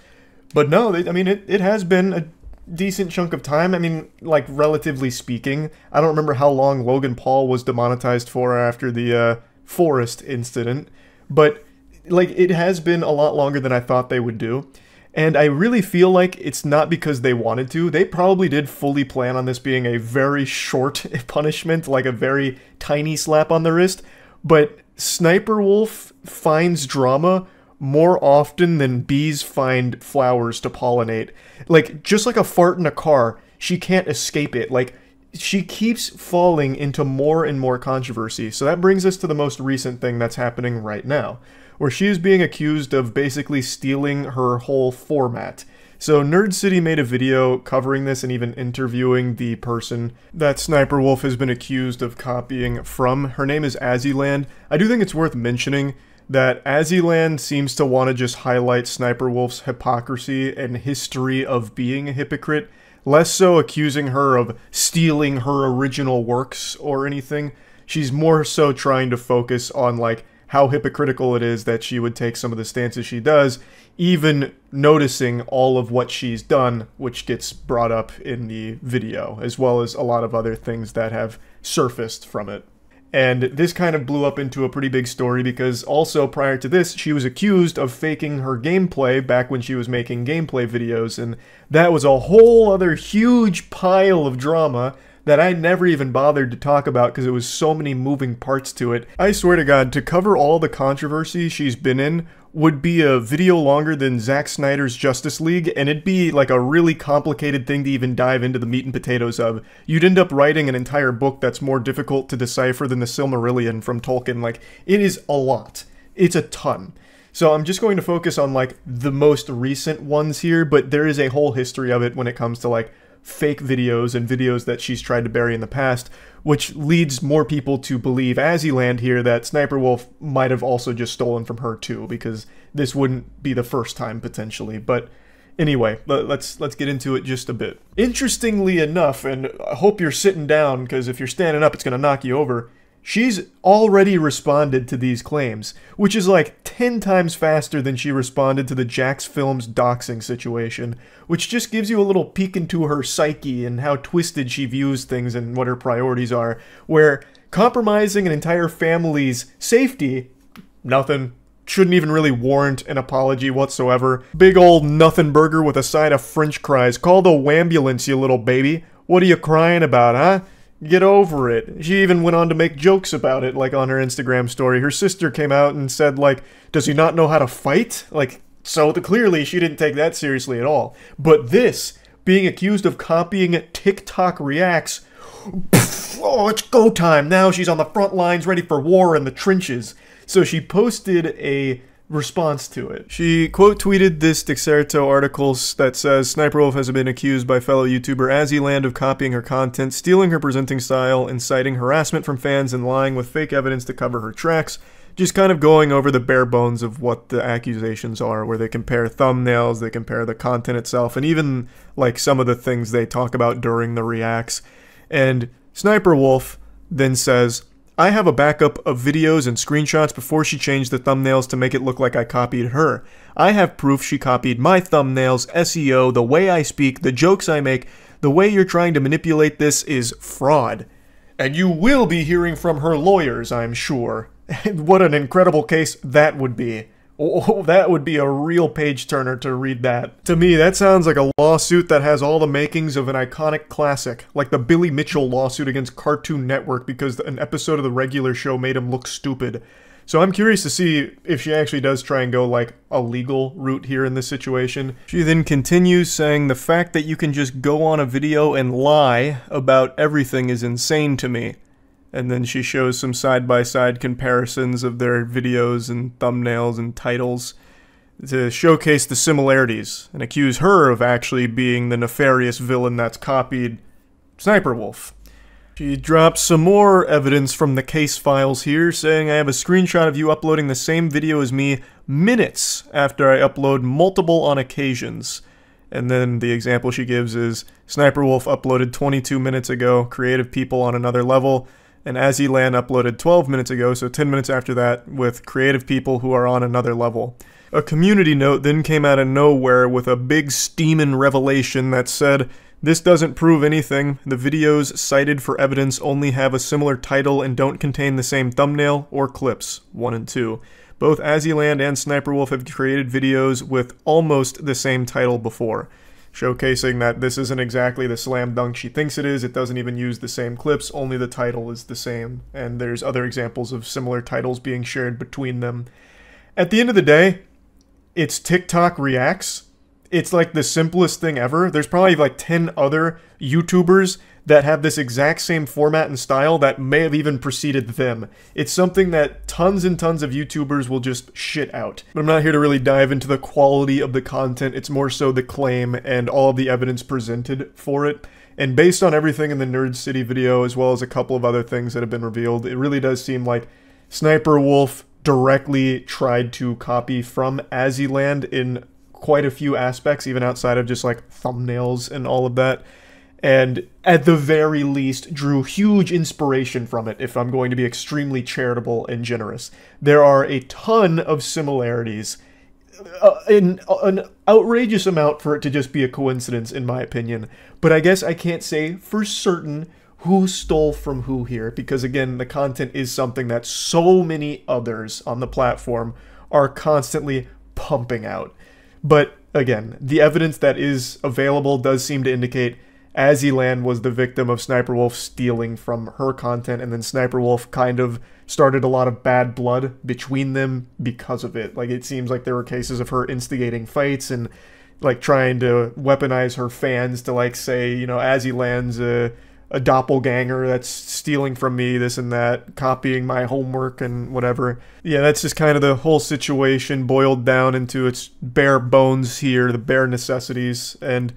But no, I mean, it has been a decent chunk of time. I mean, like, relatively speaking. I don't remember how long Logan Paul was demonetized for after the Forest incident, but like, it has been a lot longer than I thought they would do. And I really feel like it's not because they wanted to. They probably did fully plan on this being a very short punishment, like a very tiny slap on the wrist. But SSniperWolf finds drama more often than bees find flowers to pollinate. Like, just like a fart in a car, she can't escape it. Like, she keeps falling into more and more controversy. So that brings us to the most recent thing that's happening right now, where she is being accused of basically stealing her whole format. So Nerd City made a video covering this and even interviewing the person that SSniperWolf has been accused of copying from. Her name is Azzyland. I do think it's worth mentioning that Azzyland seems to want to just highlight SSniperWolf's hypocrisy and history of being a hypocrite, less so accusing her of stealing her original works or anything. She's more so trying to focus on, like, how hypocritical it is that she would take some of the stances she does, even noticing all of what she's done, which gets brought up in the video, as well as a lot of other things that have surfaced from it. And this kind of blew up into a pretty big story because also prior to this, she was accused of faking her gameplay back when she was making gameplay videos, and that was a whole other huge pile of drama that I never even bothered to talk about because it was so many moving parts to it. I swear to God, to cover all the controversy she's been in would be a video longer than Zack Snyder's Justice League, and it'd be like a really complicated thing to even dive into the meat and potatoes of. You'd end up writing an entire book that's more difficult to decipher than the Silmarillion from Tolkien. Like, it is a lot. It's a ton. So I'm just going to focus on like the most recent ones here, but there is a whole history of it when it comes to like fake videos and videos that she's tried to bury in the past, which leads more people to believe, Azzyland here, that SniperWolf might have also just stolen from her too, because this wouldn't be the first time potentially. But anyway, let's get into it just a bit. Interestingly enough, and I hope you're sitting down, because if you're standing up, it's going to knock you over, she's already responded to these claims, which is like 10 times faster than she responded to the Jax Films doxing situation, which just gives you a little peek into her psyche and how twisted she views things and what her priorities are, where compromising an entire family's safety, nothing, shouldn't even really warrant an apology whatsoever. Big old nothing burger with a side of french fries. Call the wambulance, you little baby. What are you crying about, huh? Get over it. She even went on to make jokes about it, like on her Instagram story. Her sister came out and said, like, does he not know how to fight? Like, so clearly she didn't take that seriously at all. But this, being accused of copying TikTok reacts, oh, it's go time. Now she's on the front lines ready for war in the trenches. So she posted a response to it. She quote tweeted this Dexerto article that says, SniperWolf has been accused by fellow YouTuber Azzyland of copying her content, stealing her presenting style, inciting harassment from fans, and lying with fake evidence to cover her tracks. Just kind of going over the bare bones of what the accusations are, where they compare thumbnails, they compare the content itself, and even like some of the things they talk about during the reacts. And SniperWolf then says, I have a backup of videos and screenshots before she changed the thumbnails to make it look like I copied her. I have proof she copied my thumbnails, SEO, the way I speak, the jokes I make. The way you're trying to manipulate this is fraud. And you will be hearing from her lawyers, I'm sure. What an incredible case that would be. Oh, that would be a real page-turner to read that. To me, that sounds like a lawsuit that has all the makings of an iconic classic, like the Billy Mitchell lawsuit against Cartoon Network because an episode of the regular show made him look stupid. So I'm curious to see if she actually does try and go like a legal route here in this situation. She then continues saying, the fact that you can just go on a video and lie about everything is insane to me. And then she shows some side-by-side comparisons of their videos and thumbnails and titles to showcase the similarities and accuse her of actually being the nefarious villain that's copied SniperWolf. She drops some more evidence from the case files here, saying, I have a screenshot of you uploading the same video as me minutes after I upload multiple on occasions. And then the example she gives is, SniperWolf uploaded 22 minutes ago, creative people on another level, and Azzyland uploaded 12 minutes ago, so 10 minutes after that, with creative people who are on another level. A community note then came out of nowhere with a big steamin' revelation that said, this doesn't prove anything. The videos cited for evidence only have a similar title and don't contain the same thumbnail or clips, 1 and 2. Both Azzyland and SniperWolf have created videos with almost the same title before, showcasing that this isn't exactly the slam dunk she thinks it is. It doesn't even use the same clips, only the title is the same, and there's other examples of similar titles being shared between them. At the end of the day, it's TikTok Reacts. It's like the simplest thing ever. There's probably like 10 other YouTubers that have this exact same format and style that may have even preceded them. It's something that tons and tons of YouTubers will just shit out. But I'm not here to really dive into the quality of the content. It's more so the claim and all of the evidence presented for it. And based on everything in the Nerd City video, as well as a couple of other things that have been revealed, it really does seem like SniperWolf directly tried to copy from Azzyland in quite a few aspects, even outside of just like thumbnails and all of that. And at the very least drew huge inspiration from it, if I'm going to be extremely charitable and generous. There are a ton of similarities, an outrageous amount for it to just be a coincidence, in my opinion. But I guess I can't say for certain who stole from who here, because again, the content is something that so many others on the platform are constantly pumping out. But again, the evidence that is available does seem to indicate Azzyland was the victim of SniperWolf stealing from her content, and then SniperWolf kind of started a lot of bad blood between them because of it. Like, it seems like there were cases of her instigating fights and like trying to weaponize her fans to like say, you know, Azzyland's a doppelganger that's stealing from me, this and that, copying my homework and whatever. Yeah, that's just kind of the whole situation boiled down into its bare bones here, the bare necessities. And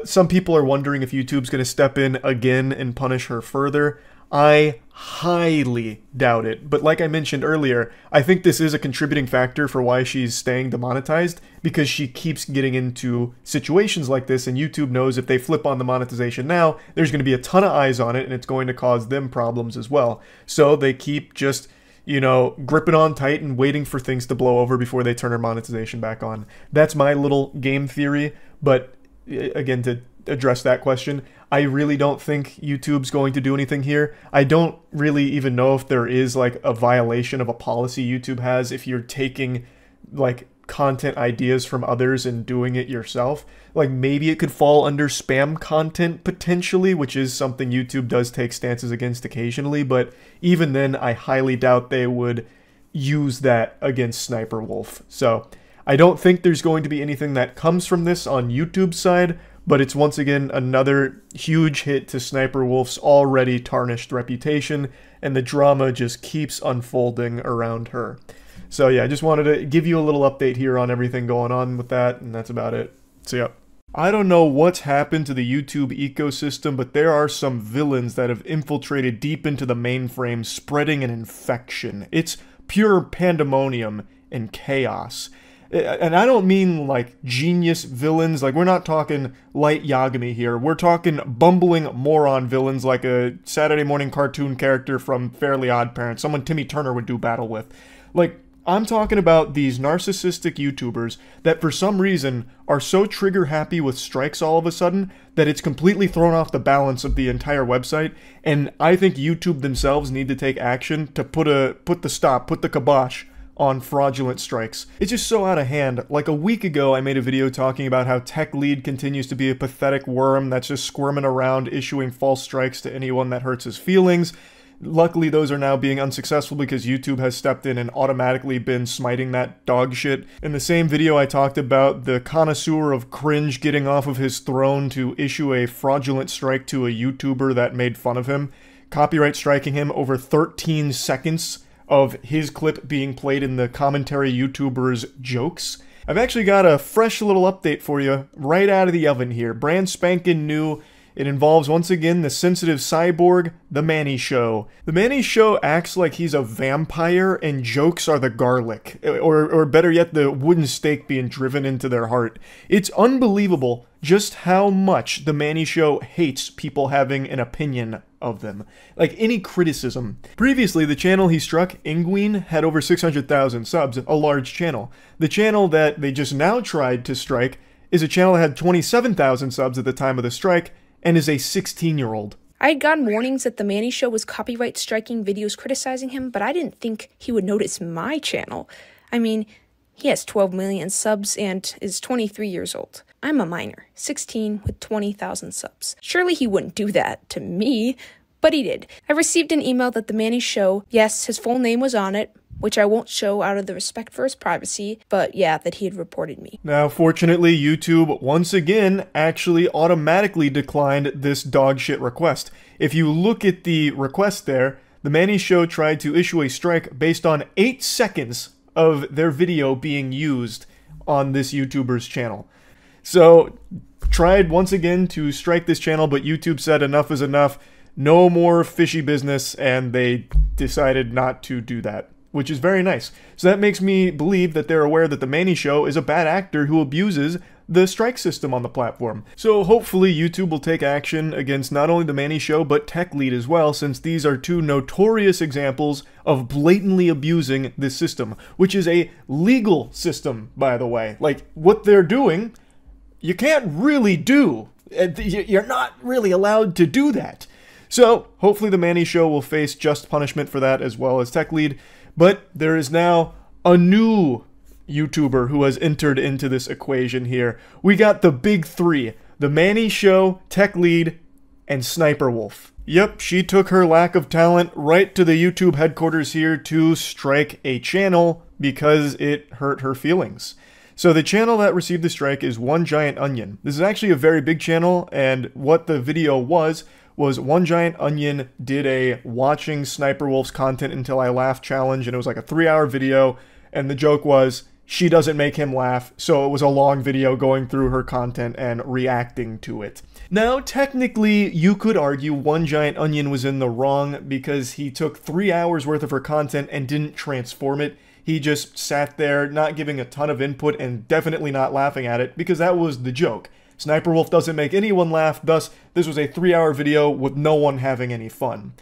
some people are wondering if YouTube's going to step in again and punish her further. I highly doubt it. But like I mentioned earlier, I think this is a contributing factor for why she's staying demonetized, because she keeps getting into situations like this, and YouTube knows if they flip on the monetization now, there's going to be a ton of eyes on it, and it's going to cause them problems as well. So they keep just, you know, gripping on tight and waiting for things to blow over before they turn her monetization back on. That's my little game theory, but again, to address that question, I really don't think YouTube's going to do anything here. I don't really even know if there is like a violation of a policy YouTube has if you're taking like content ideas from others and doing it yourself. Like, maybe it could fall under spam content potentially, which is something YouTube does take stances against occasionally, but even then I highly doubt they would use that against SniperWolf. So I don't think there's going to be anything that comes from this on YouTube's side, but it's once again another huge hit to SniperWolf's already tarnished reputation, and the drama just keeps unfolding around her. So yeah, I just wanted to give you a little update here on everything going on with that, and that's about it. So yeah. I don't know what's happened to the YouTube ecosystem, but there are some villains that have infiltrated deep into the mainframe, spreading an infection. It's pure pandemonium and chaos. And I don't mean like genius villains, like we're not talking light Yagami here. We're talking bumbling moron villains like a Saturday morning cartoon character from Fairly Odd Parents, someone Timmy Turner would do battle with. Like, I'm talking about these narcissistic YouTubers that for some reason are so trigger happy with strikes all of a sudden that it's completely thrown off the balance of the entire website. And I think YouTube themselves need to take action to put the kibosh on fraudulent strikes. It's just so out of hand. Like a week ago, I made a video talking about how Tech Lead continues to be a pathetic worm that's just squirming around issuing false strikes to anyone that hurts his feelings. Luckily, those are now being unsuccessful because YouTube has stepped in and automatically been smiting that dog shit. In the same video, I talked about the connoisseur of cringe getting off of his throne to issue a fraudulent strike to a YouTuber that made fun of him, copyright striking him over 13 seconds of his clip being played in the commentary YouTuber's jokes. I've actually got a fresh little update for you right out of the oven here. Brand spanking new. It involves, once again, the sensitive cyborg, the Manny Show. The Manny Show acts like he's a vampire and jokes are the garlic. Or better yet, the wooden stake being driven into their heart. It's unbelievable just how much the Manny Show hates people having an opinion of them. Like, any criticism. Previously, the channel he struck, Penguinz, had over 600,000 subs, a large channel. The channel that they just now tried to strike is a channel that had 27,000 subs at the time of the strike, and is a 16-year-old. I had gotten warnings that the Manny Show was copyright striking videos criticizing him, but I didn't think he would notice my channel. I mean, he has 12 million subs and is 23 years old. I'm a minor, 16 with 20,000 subs. Surely he wouldn't do that to me, but he did. I received an email that the Manny Show, yes, his full name was on it, which I won't show out of the respect for his privacy, but yeah, that he had reported me. Now, fortunately, YouTube, once again, actually automatically declined this dogshit request. If you look at the request there, the Manny Show tried to issue a strike based on 8 seconds of their video being used on this YouTuber's channel. So, tried once again to strike this channel, but YouTube said enough is enough, no more fishy business, and they decided not to do that, which is very nice. So that makes me believe that they're aware that the Manny Show is a bad actor who abuses the strike system on the platform. So hopefully YouTube will take action against not only the Manny Show, but Tech Lead as well, since these are two notorious examples of blatantly abusing this system, which is a legal system, by the way. Like, what they're doing, you can't really do. You're not really allowed to do that. So, hopefully the Manny Show will face just punishment for that as well as Tech Lead, but there is now a new YouTuber who has entered into this equation here. We got the big three: the Manny Show, Tech Lead, and SSSniperWolf. Yep, she took her lack of talent right to the YouTube headquarters here to strike a channel because it hurt her feelings. So the channel that received the strike is One Giant Onion. This is actually a very big channel, and what the video was One Giant Onion did a watching SSniperWolf's content until I laugh challenge, and it was like a 3-hour video, and the joke was she doesn't make him laugh, so it was a long video going through her content and reacting to it. Now, technically, you could argue One Giant Onion was in the wrong because he took 3 hours worth of her content and didn't transform it. He just sat there, not giving a ton of input and definitely not laughing at it, because that was the joke. SSniperWolf doesn't make anyone laugh, thus this was a 3-hour video with no one having any fun.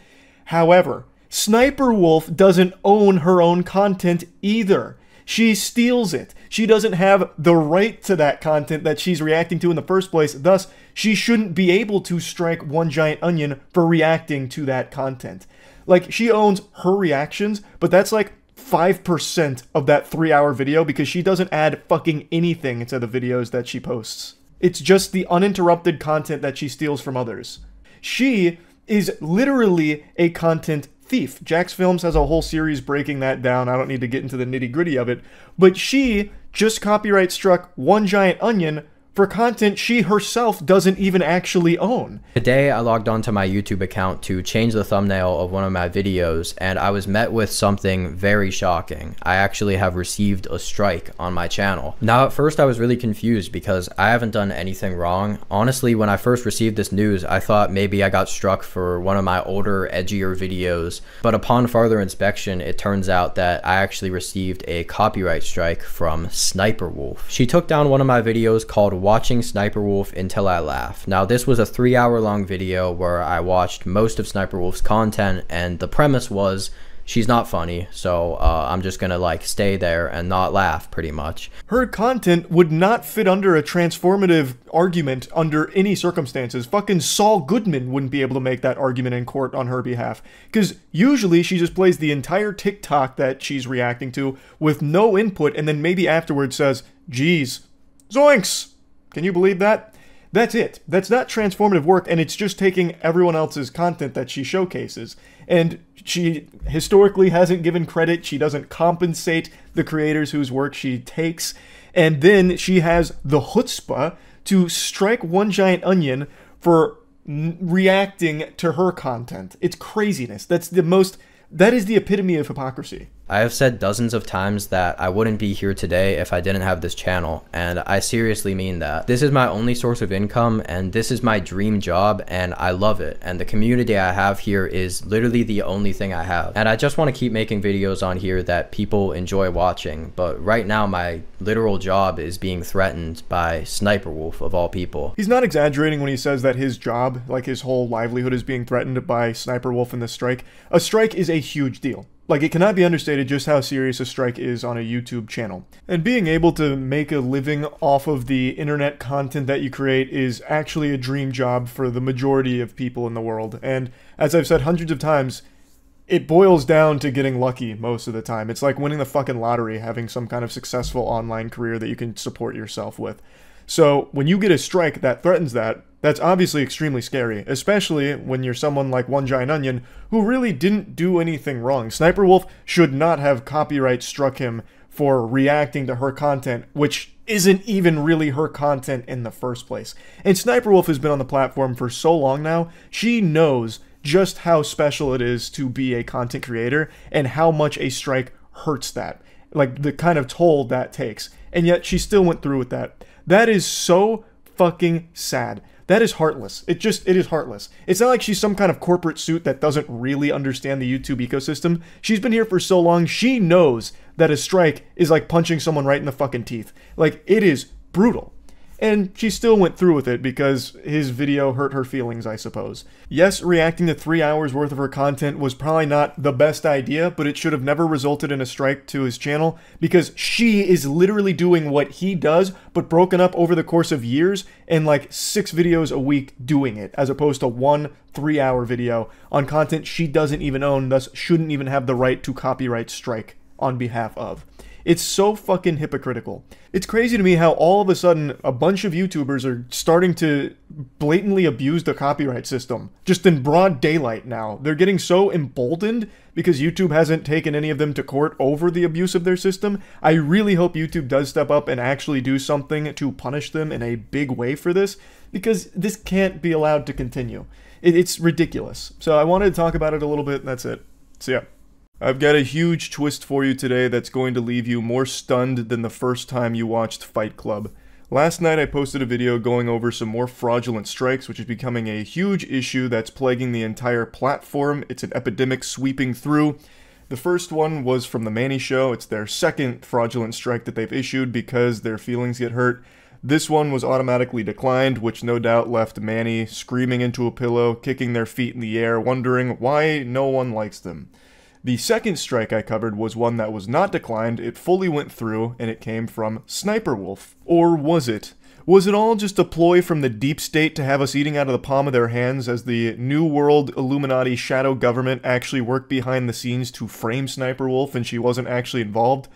However, SSniperWolf doesn't own her own content either. She steals it. She doesn't have the right to that content that she's reacting to in the first place, thus she shouldn't be able to strike One Giant Onion for reacting to that content. Like, she owns her reactions, but that's like 5% of that 3-hour video because she doesn't add fucking anything to the videos that she posts. It's just the uninterrupted content that she steals from others. She is literally a content thief. Jax Films has a whole series breaking that down. I don't need to get into the nitty-gritty of it. But she just copyright struck One Giant Onion for content she herself doesn't even actually own. Today I logged onto my YouTube account to change the thumbnail of one of my videos, and I was met with something very shocking. I actually have received a strike on my channel. Now at first I was really confused because I haven't done anything wrong. Honestly, when I first received this news, I thought maybe I got struck for one of my older, edgier videos, but upon further inspection it turns out that I actually received a copyright strike from SSniperWolf. She took down one of my videos called Watching SSniperWolf Until I Laugh. Now this was a 3-hour long video where I watched most of SSniperWolf's content, and the premise was she's not funny, so I'm just gonna like stay there and not laugh pretty much. Her content would not fit under a transformative argument under any circumstances. Fucking Saul Goodman wouldn't be able to make that argument in court on her behalf, because usually she just plays the entire TikTok that she's reacting to with no input and then maybe afterwards says, geez, zoinks! Can you believe that? That's it. That's not transformative work, and it's just taking everyone else's content that she showcases. And she historically hasn't given credit. She doesn't compensate the creators whose work she takes. And then she has the chutzpah to strike One Giant Onion for reacting to her content. It's craziness. That is the epitome of hypocrisy. I have said dozens of times that I wouldn't be here today if I didn't have this channel, and I seriously mean that. This is my only source of income, and this is my dream job, and I love it, and the community I have here is literally the only thing I have. And I just want to keep making videos on here that people enjoy watching, but right now my literal job is being threatened by SSniperWolf of all people. He's not exaggerating when he says that his job, like his whole livelihood, is being threatened by SSniperWolf in this strike. A strike is a huge deal. Like, it cannot be understated just how serious a strike is on a YouTube channel. And being able to make a living off of the internet content that you create is actually a dream job for the majority of people in the world. And as I've said hundreds of times, it boils down to getting lucky most of the time. It's like winning the fucking lottery, having some kind of successful online career that you can support yourself with. So when you get a strike that threatens that, that's obviously extremely scary, especially when you're someone like One Giant Onion who really didn't do anything wrong. SSniperWolf should not have copyright struck him for reacting to her content, which isn't even really her content in the first place. And SSniperWolf has been on the platform for so long now, she knows just how special it is to be a content creator and how much a strike hurts that. Like, the kind of toll that takes. And yet she still went through with that. That is so fucking sad. That is heartless. It is heartless. It's not like she's some kind of corporate suit that doesn't really understand the YouTube ecosystem. She's been here for so long, she knows that a strike is like punching someone right in the fucking teeth. Like, it is brutal. and she still went through with it because his video hurt her feelings, I suppose. Yes, reacting to 3 hours worth of her content was probably not the best idea, but it should have never resulted in a strike to his channel because she is literally doing what he does, but broken up over the course of years and like 6 videos a week doing it, as opposed to 1 3-hour video on content she doesn't even own, thus shouldn't even have the right to copyright strike on behalf of. It's so fucking hypocritical. It's crazy to me how all of a sudden a bunch of YouTubers are starting to blatantly abuse the copyright system. Just in broad daylight now. They're getting so emboldened because YouTube hasn't taken any of them to court over the abuse of their system. I really hope YouTube does step up and actually do something to punish them in a big way for this, because this can't be allowed to continue. It's ridiculous. So I wanted to talk about it a little bit, and that's it. So yeah. I've got a huge twist for you today that's going to leave you more stunned than the first time you watched Fight Club. Last night I posted a video going over some more fraudulent strikes, which is becoming a huge issue that's plaguing the entire platform. It's an epidemic sweeping through. The first one was from the Manny Show. It's their second fraudulent strike that they've issued because their feelings get hurt. This one was automatically declined, which no doubt left Manny screaming into a pillow, kicking their feet in the air, wondering why no one likes them. The second strike I covered was one that was not declined, it fully went through, and it came from SSSniperWolf. Or was it? Was it all just a ploy from the deep state to have us eating out of the palm of their hands as the New World Illuminati shadow government actually worked behind the scenes to frame SSniperWolf and she wasn't actually involved?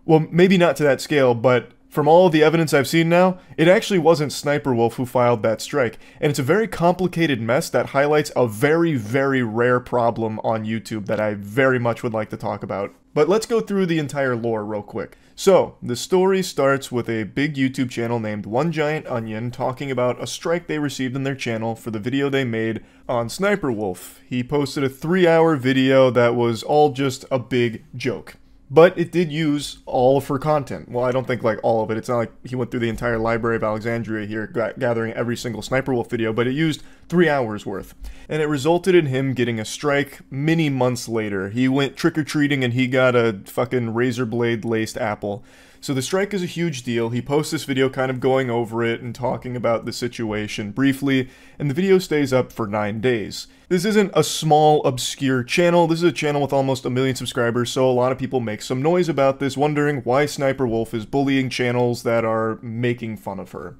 Well, maybe not to that scale, but from all of the evidence I've seen now, it actually wasn't SSniperWolf who filed that strike, and it's a very complicated mess that highlights a very, very rare problem on YouTube that I very much would like to talk about. But let's go through the entire lore real quick. So, the story starts with a big YouTube channel named One Giant Onion talking about a strike they received in their channel for the video they made on SSniperWolf. He posted a 3-hour video that was all just a big joke. But it did use all of her content. Well, I don't think like all of it. It's not like he went through the entire Library of Alexandria here, gathering every single SSniperWolf video, but it used 3 hours worth. And it resulted in him getting a strike many months later. He went trick-or-treating and he got a fucking razor blade laced apple. So the strike is a huge deal. He posts this video kind of going over it and talking about the situation briefly, and the video stays up for 9 days. This isn't a small, obscure channel. This is a channel with almost 1 million subscribers, so a lot of people make some noise about this, wondering why SSniperWolf is bullying channels that are making fun of her.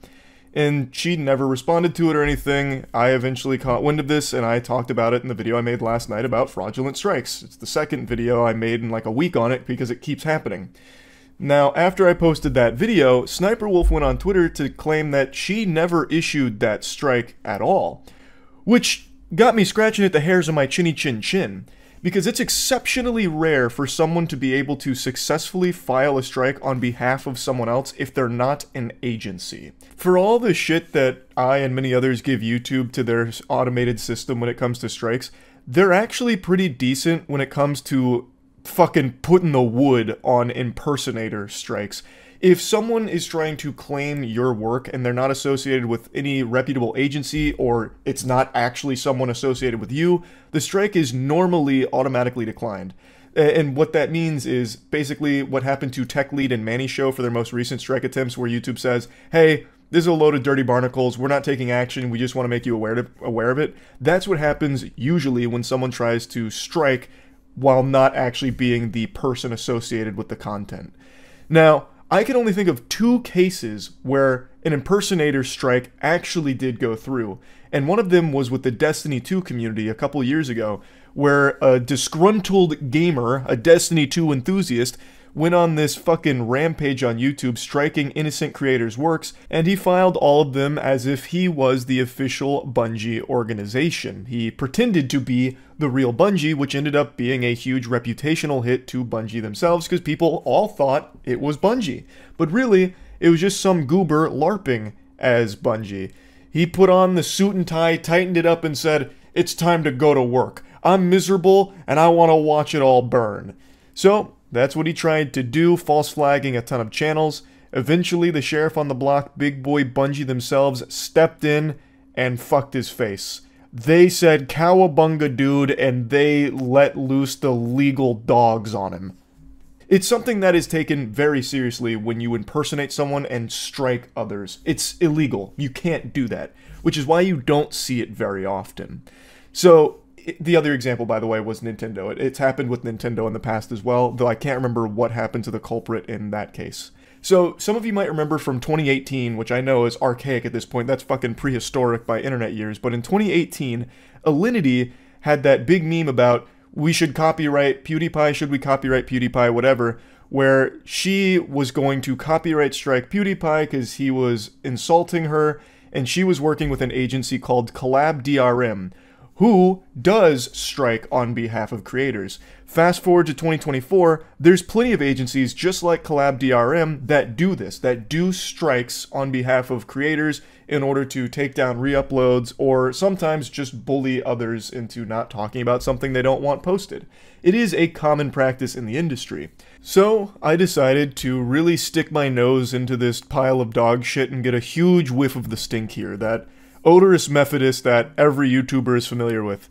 And she never responded to it or anything. I eventually caught wind of this, and I talked about it in the video I made last night about fraudulent strikes. It's the second video I made in like a week on it because it keeps happening. Now, after I posted that video, SSniperWolf went on Twitter to claim that she never issued that strike at all, which got me scratching at the hairs of my chinny chin chin, because it's exceptionally rare for someone to be able to successfully file a strike on behalf of someone else if they're not an agency. For all the shit that I and many others give YouTube to their automated system when it comes to strikes, they're actually pretty decent when it comes to fucking putting the wood on impersonator strikes. If someone is trying to claim your work and they're not associated with any reputable agency, or it's not actually someone associated with you, the strike is normally automatically declined. And what that means is basically what happened to Tech Lead and Manny Show for their most recent strike attempts, where YouTube says, hey, this is a load of dirty barnacles, we're not taking action, we just want to make you aware of it. That's what happens usually when someone tries to strike while not actually being the person associated with the content. Now, I can only think of 2 cases where an impersonator strike actually did go through, and one of them was with the Destiny 2 community a couple years ago, where a disgruntled gamer, a Destiny 2 enthusiast, went on this fucking rampage on YouTube striking innocent creators' works, and he filed all of them as if he was the official Bungie organization. He pretended to be the real Bungie, which ended up being a huge reputational hit to Bungie themselves, because people all thought it was Bungie. But really, it was just some goober LARPing as Bungie. He put on the suit and tie, tightened it up, and said, "It's time to go to work. I'm miserable, and I want to watch it all burn." So, that's what he tried to do, false flagging a ton of channels. Eventually, the sheriff on the block, Big Boy Bungie themselves, stepped in and fucked his face. They said cowabunga dude, and they let loose the legal dogs on him. It's something that is taken very seriously when you impersonate someone and strike others. It's illegal. You can't do that, which is why you don't see it very often. So, the other example, by the way, was Nintendo. It's happened with Nintendo in the past as well, though I can't remember what happened to the culprit in that case. So, some of you might remember from 2018, which I know is archaic at this point, that's fucking prehistoric by internet years, but in 2018, Alinity had that big meme about, we should copyright PewDiePie, should we copyright PewDiePie, whatever, where she was going to copyright strike PewDiePie because he was insulting her, and she was working with an agency called Collab DRM, who does strike on behalf of creators. Fast forward to 2024, there's plenty of agencies just like Collab DRM that do this, that do strikes on behalf of creators in order to take down re-uploads or sometimes just bully others into not talking about something they don't want posted. It is a common practice in the industry. So I decided to really stick my nose into this pile of dog shit and get a huge whiff of the stink here, that odorous Methodist that every YouTuber is familiar with,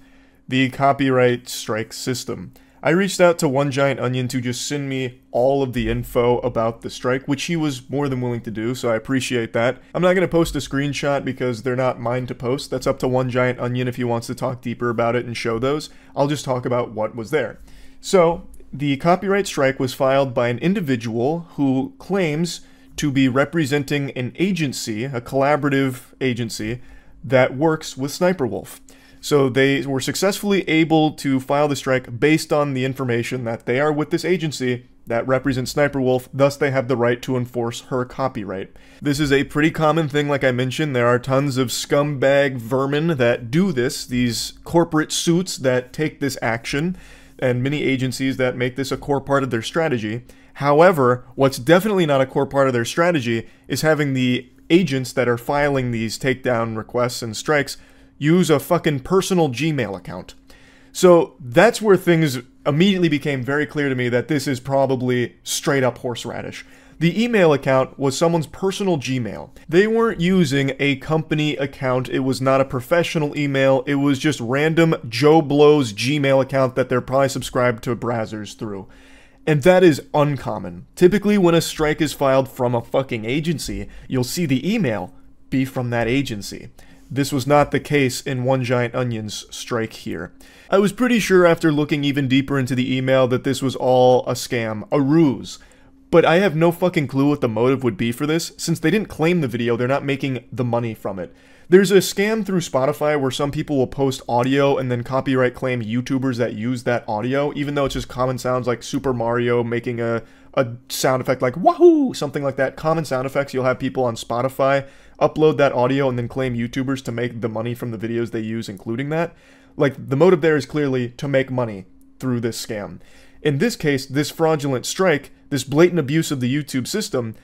the copyright strike system. I reached out to One Giant Onion to just send me all of the info about the strike, which he was more than willing to do, so I appreciate that. I'm not going to post a screenshot because they're not mine to post. That's up to One Giant Onion if he wants to talk deeper about it and show those. I'll just talk about what was there. So, the copyright strike was filed by an individual who claims to be representing an agency, a collaborative agency, that works with SniperWolf. So they were successfully able to file the strike based on the information that they are with this agency that represents SniperWolf, thus they have the right to enforce her copyright. This is a pretty common thing, like I mentioned. There are tons of scumbag vermin that do this, these corporate suits that take this action, and many agencies that make this a core part of their strategy. However, what's definitely not a core part of their strategy is having the agents that are filing these takedown requests and strikes use a fucking personal Gmail account. So that's where things immediately became very clear to me that this is probably straight up horseradish. The email account was someone's personal Gmail. They weren't using a company account. It was not a professional email. It was just random Joe Blow's Gmail account that they're probably subscribed to browsers through. And that is uncommon. Typically, when a strike is filed from a fucking agency, you'll see the email be from that agency. This was not the case in One Giant Onion's strike here. I was pretty sure after looking even deeper into the email that this was all a scam, a ruse. But I have no fucking clue what the motive would be for this. Since they didn't claim the video, they're not making the money from it. There's a scam through Spotify where some people will post audio and then copyright claim YouTubers that use that audio, even though it's just common sounds like Super Mario making a sound effect like wahoo, something like that. Common sound effects. You'll have people on Spotify upload that audio and then claim YouTubers to make the money from the videos they use, including that. Like, the motive there is clearly to make money through this scam. In this case, this fraudulent strike, this blatant abuse of the YouTube system,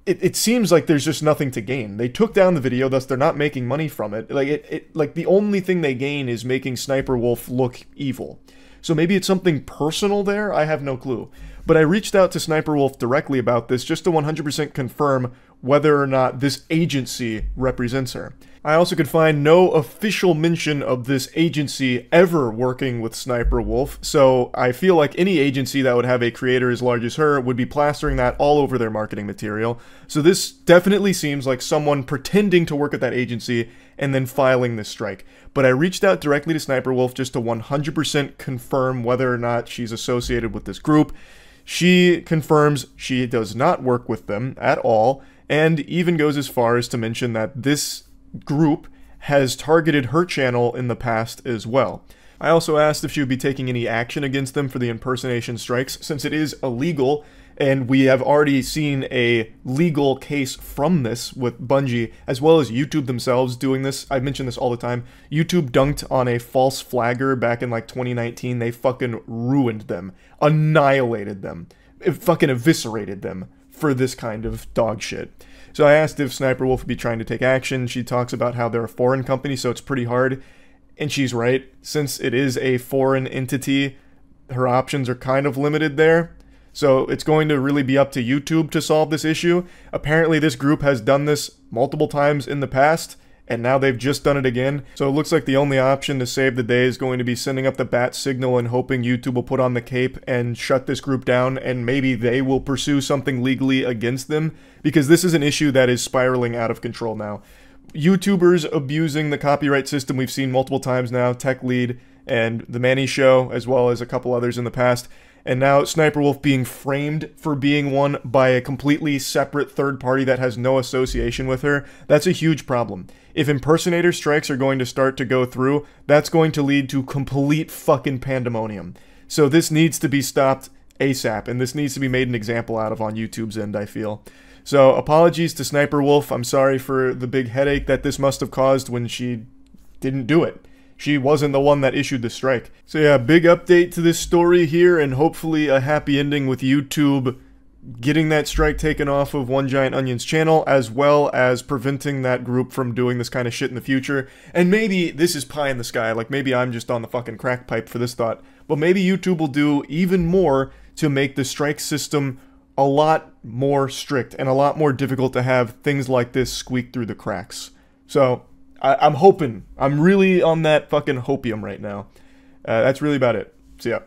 it seems like there's just nothing to gain. They took down the video, thus they're not making money from it. Like the only thing they gain is making SniperWolf look evil. So maybe it's something personal there? I have no clue. But I reached out to SniperWolf directly about this just to 100% confirm whether or not this agency represents her. I also could find no official mention of this agency ever working with SniperWolf, so I feel like any agency that would have a creator as large as her would be plastering that all over their marketing material. So this definitely seems like someone pretending to work at that agency and then filing this strike. But I reached out directly to SniperWolf just to 100% confirm whether or not she's associated with this group. She confirms she does not work with them at all, and even goes as far as to mention that this group has targeted her channel in the past as well. I also asked if she would be taking any action against them for the impersonation strikes, since it is illegal, and we have already seen a legal case from this with Bungie, as well as YouTube themselves doing this. I mention this all the time. YouTube dunked on a false flagger back in like 2019. They fucking ruined them, annihilated them, fucking eviscerated them for this kind of dog shit. So I asked if SniperWolf would be trying to take action. She talks about how they're a foreign company, so it's pretty hard. And she's right. Since it is a foreign entity, her options are kind of limited there. So it's going to really be up to YouTube to solve this issue. Apparently this group has done this multiple times in the past, and now they've just done it again. So it looks like the only option to save the day is going to be sending up the bat signal and hoping YouTube will put on the cape and shut this group down, and maybe they will pursue something legally against them, because this is an issue that is spiraling out of control now. YouTubers abusing the copyright system we've seen multiple times now, Tech Lead and The Manny Show, as well as a couple others in the past. And now SniperWolf being framed for being one by a completely separate third party that has no association with her. That's a huge problem. If impersonator strikes are going to start to go through, that's going to lead to complete fucking pandemonium. So this needs to be stopped ASAP, and this needs to be made an example out of on YouTube's end, I feel. So apologies to SniperWolf. I'm sorry for the big headache that this must have caused when she didn't do it. She wasn't the one that issued the strike. So yeah, big update to this story here, and hopefully a happy ending with YouTube getting that strike taken off of One Giant Onion's channel, as well as preventing that group from doing this kind of shit in the future. And maybe this is pie in the sky, like maybe I'm just on the fucking crack pipe for this thought, but maybe YouTube will do even more to make the strike system a lot more strict and a lot more difficult to have things like this squeak through the cracks. So I'm hoping. I'm really on that fucking hopium right now. That's really about it. See ya.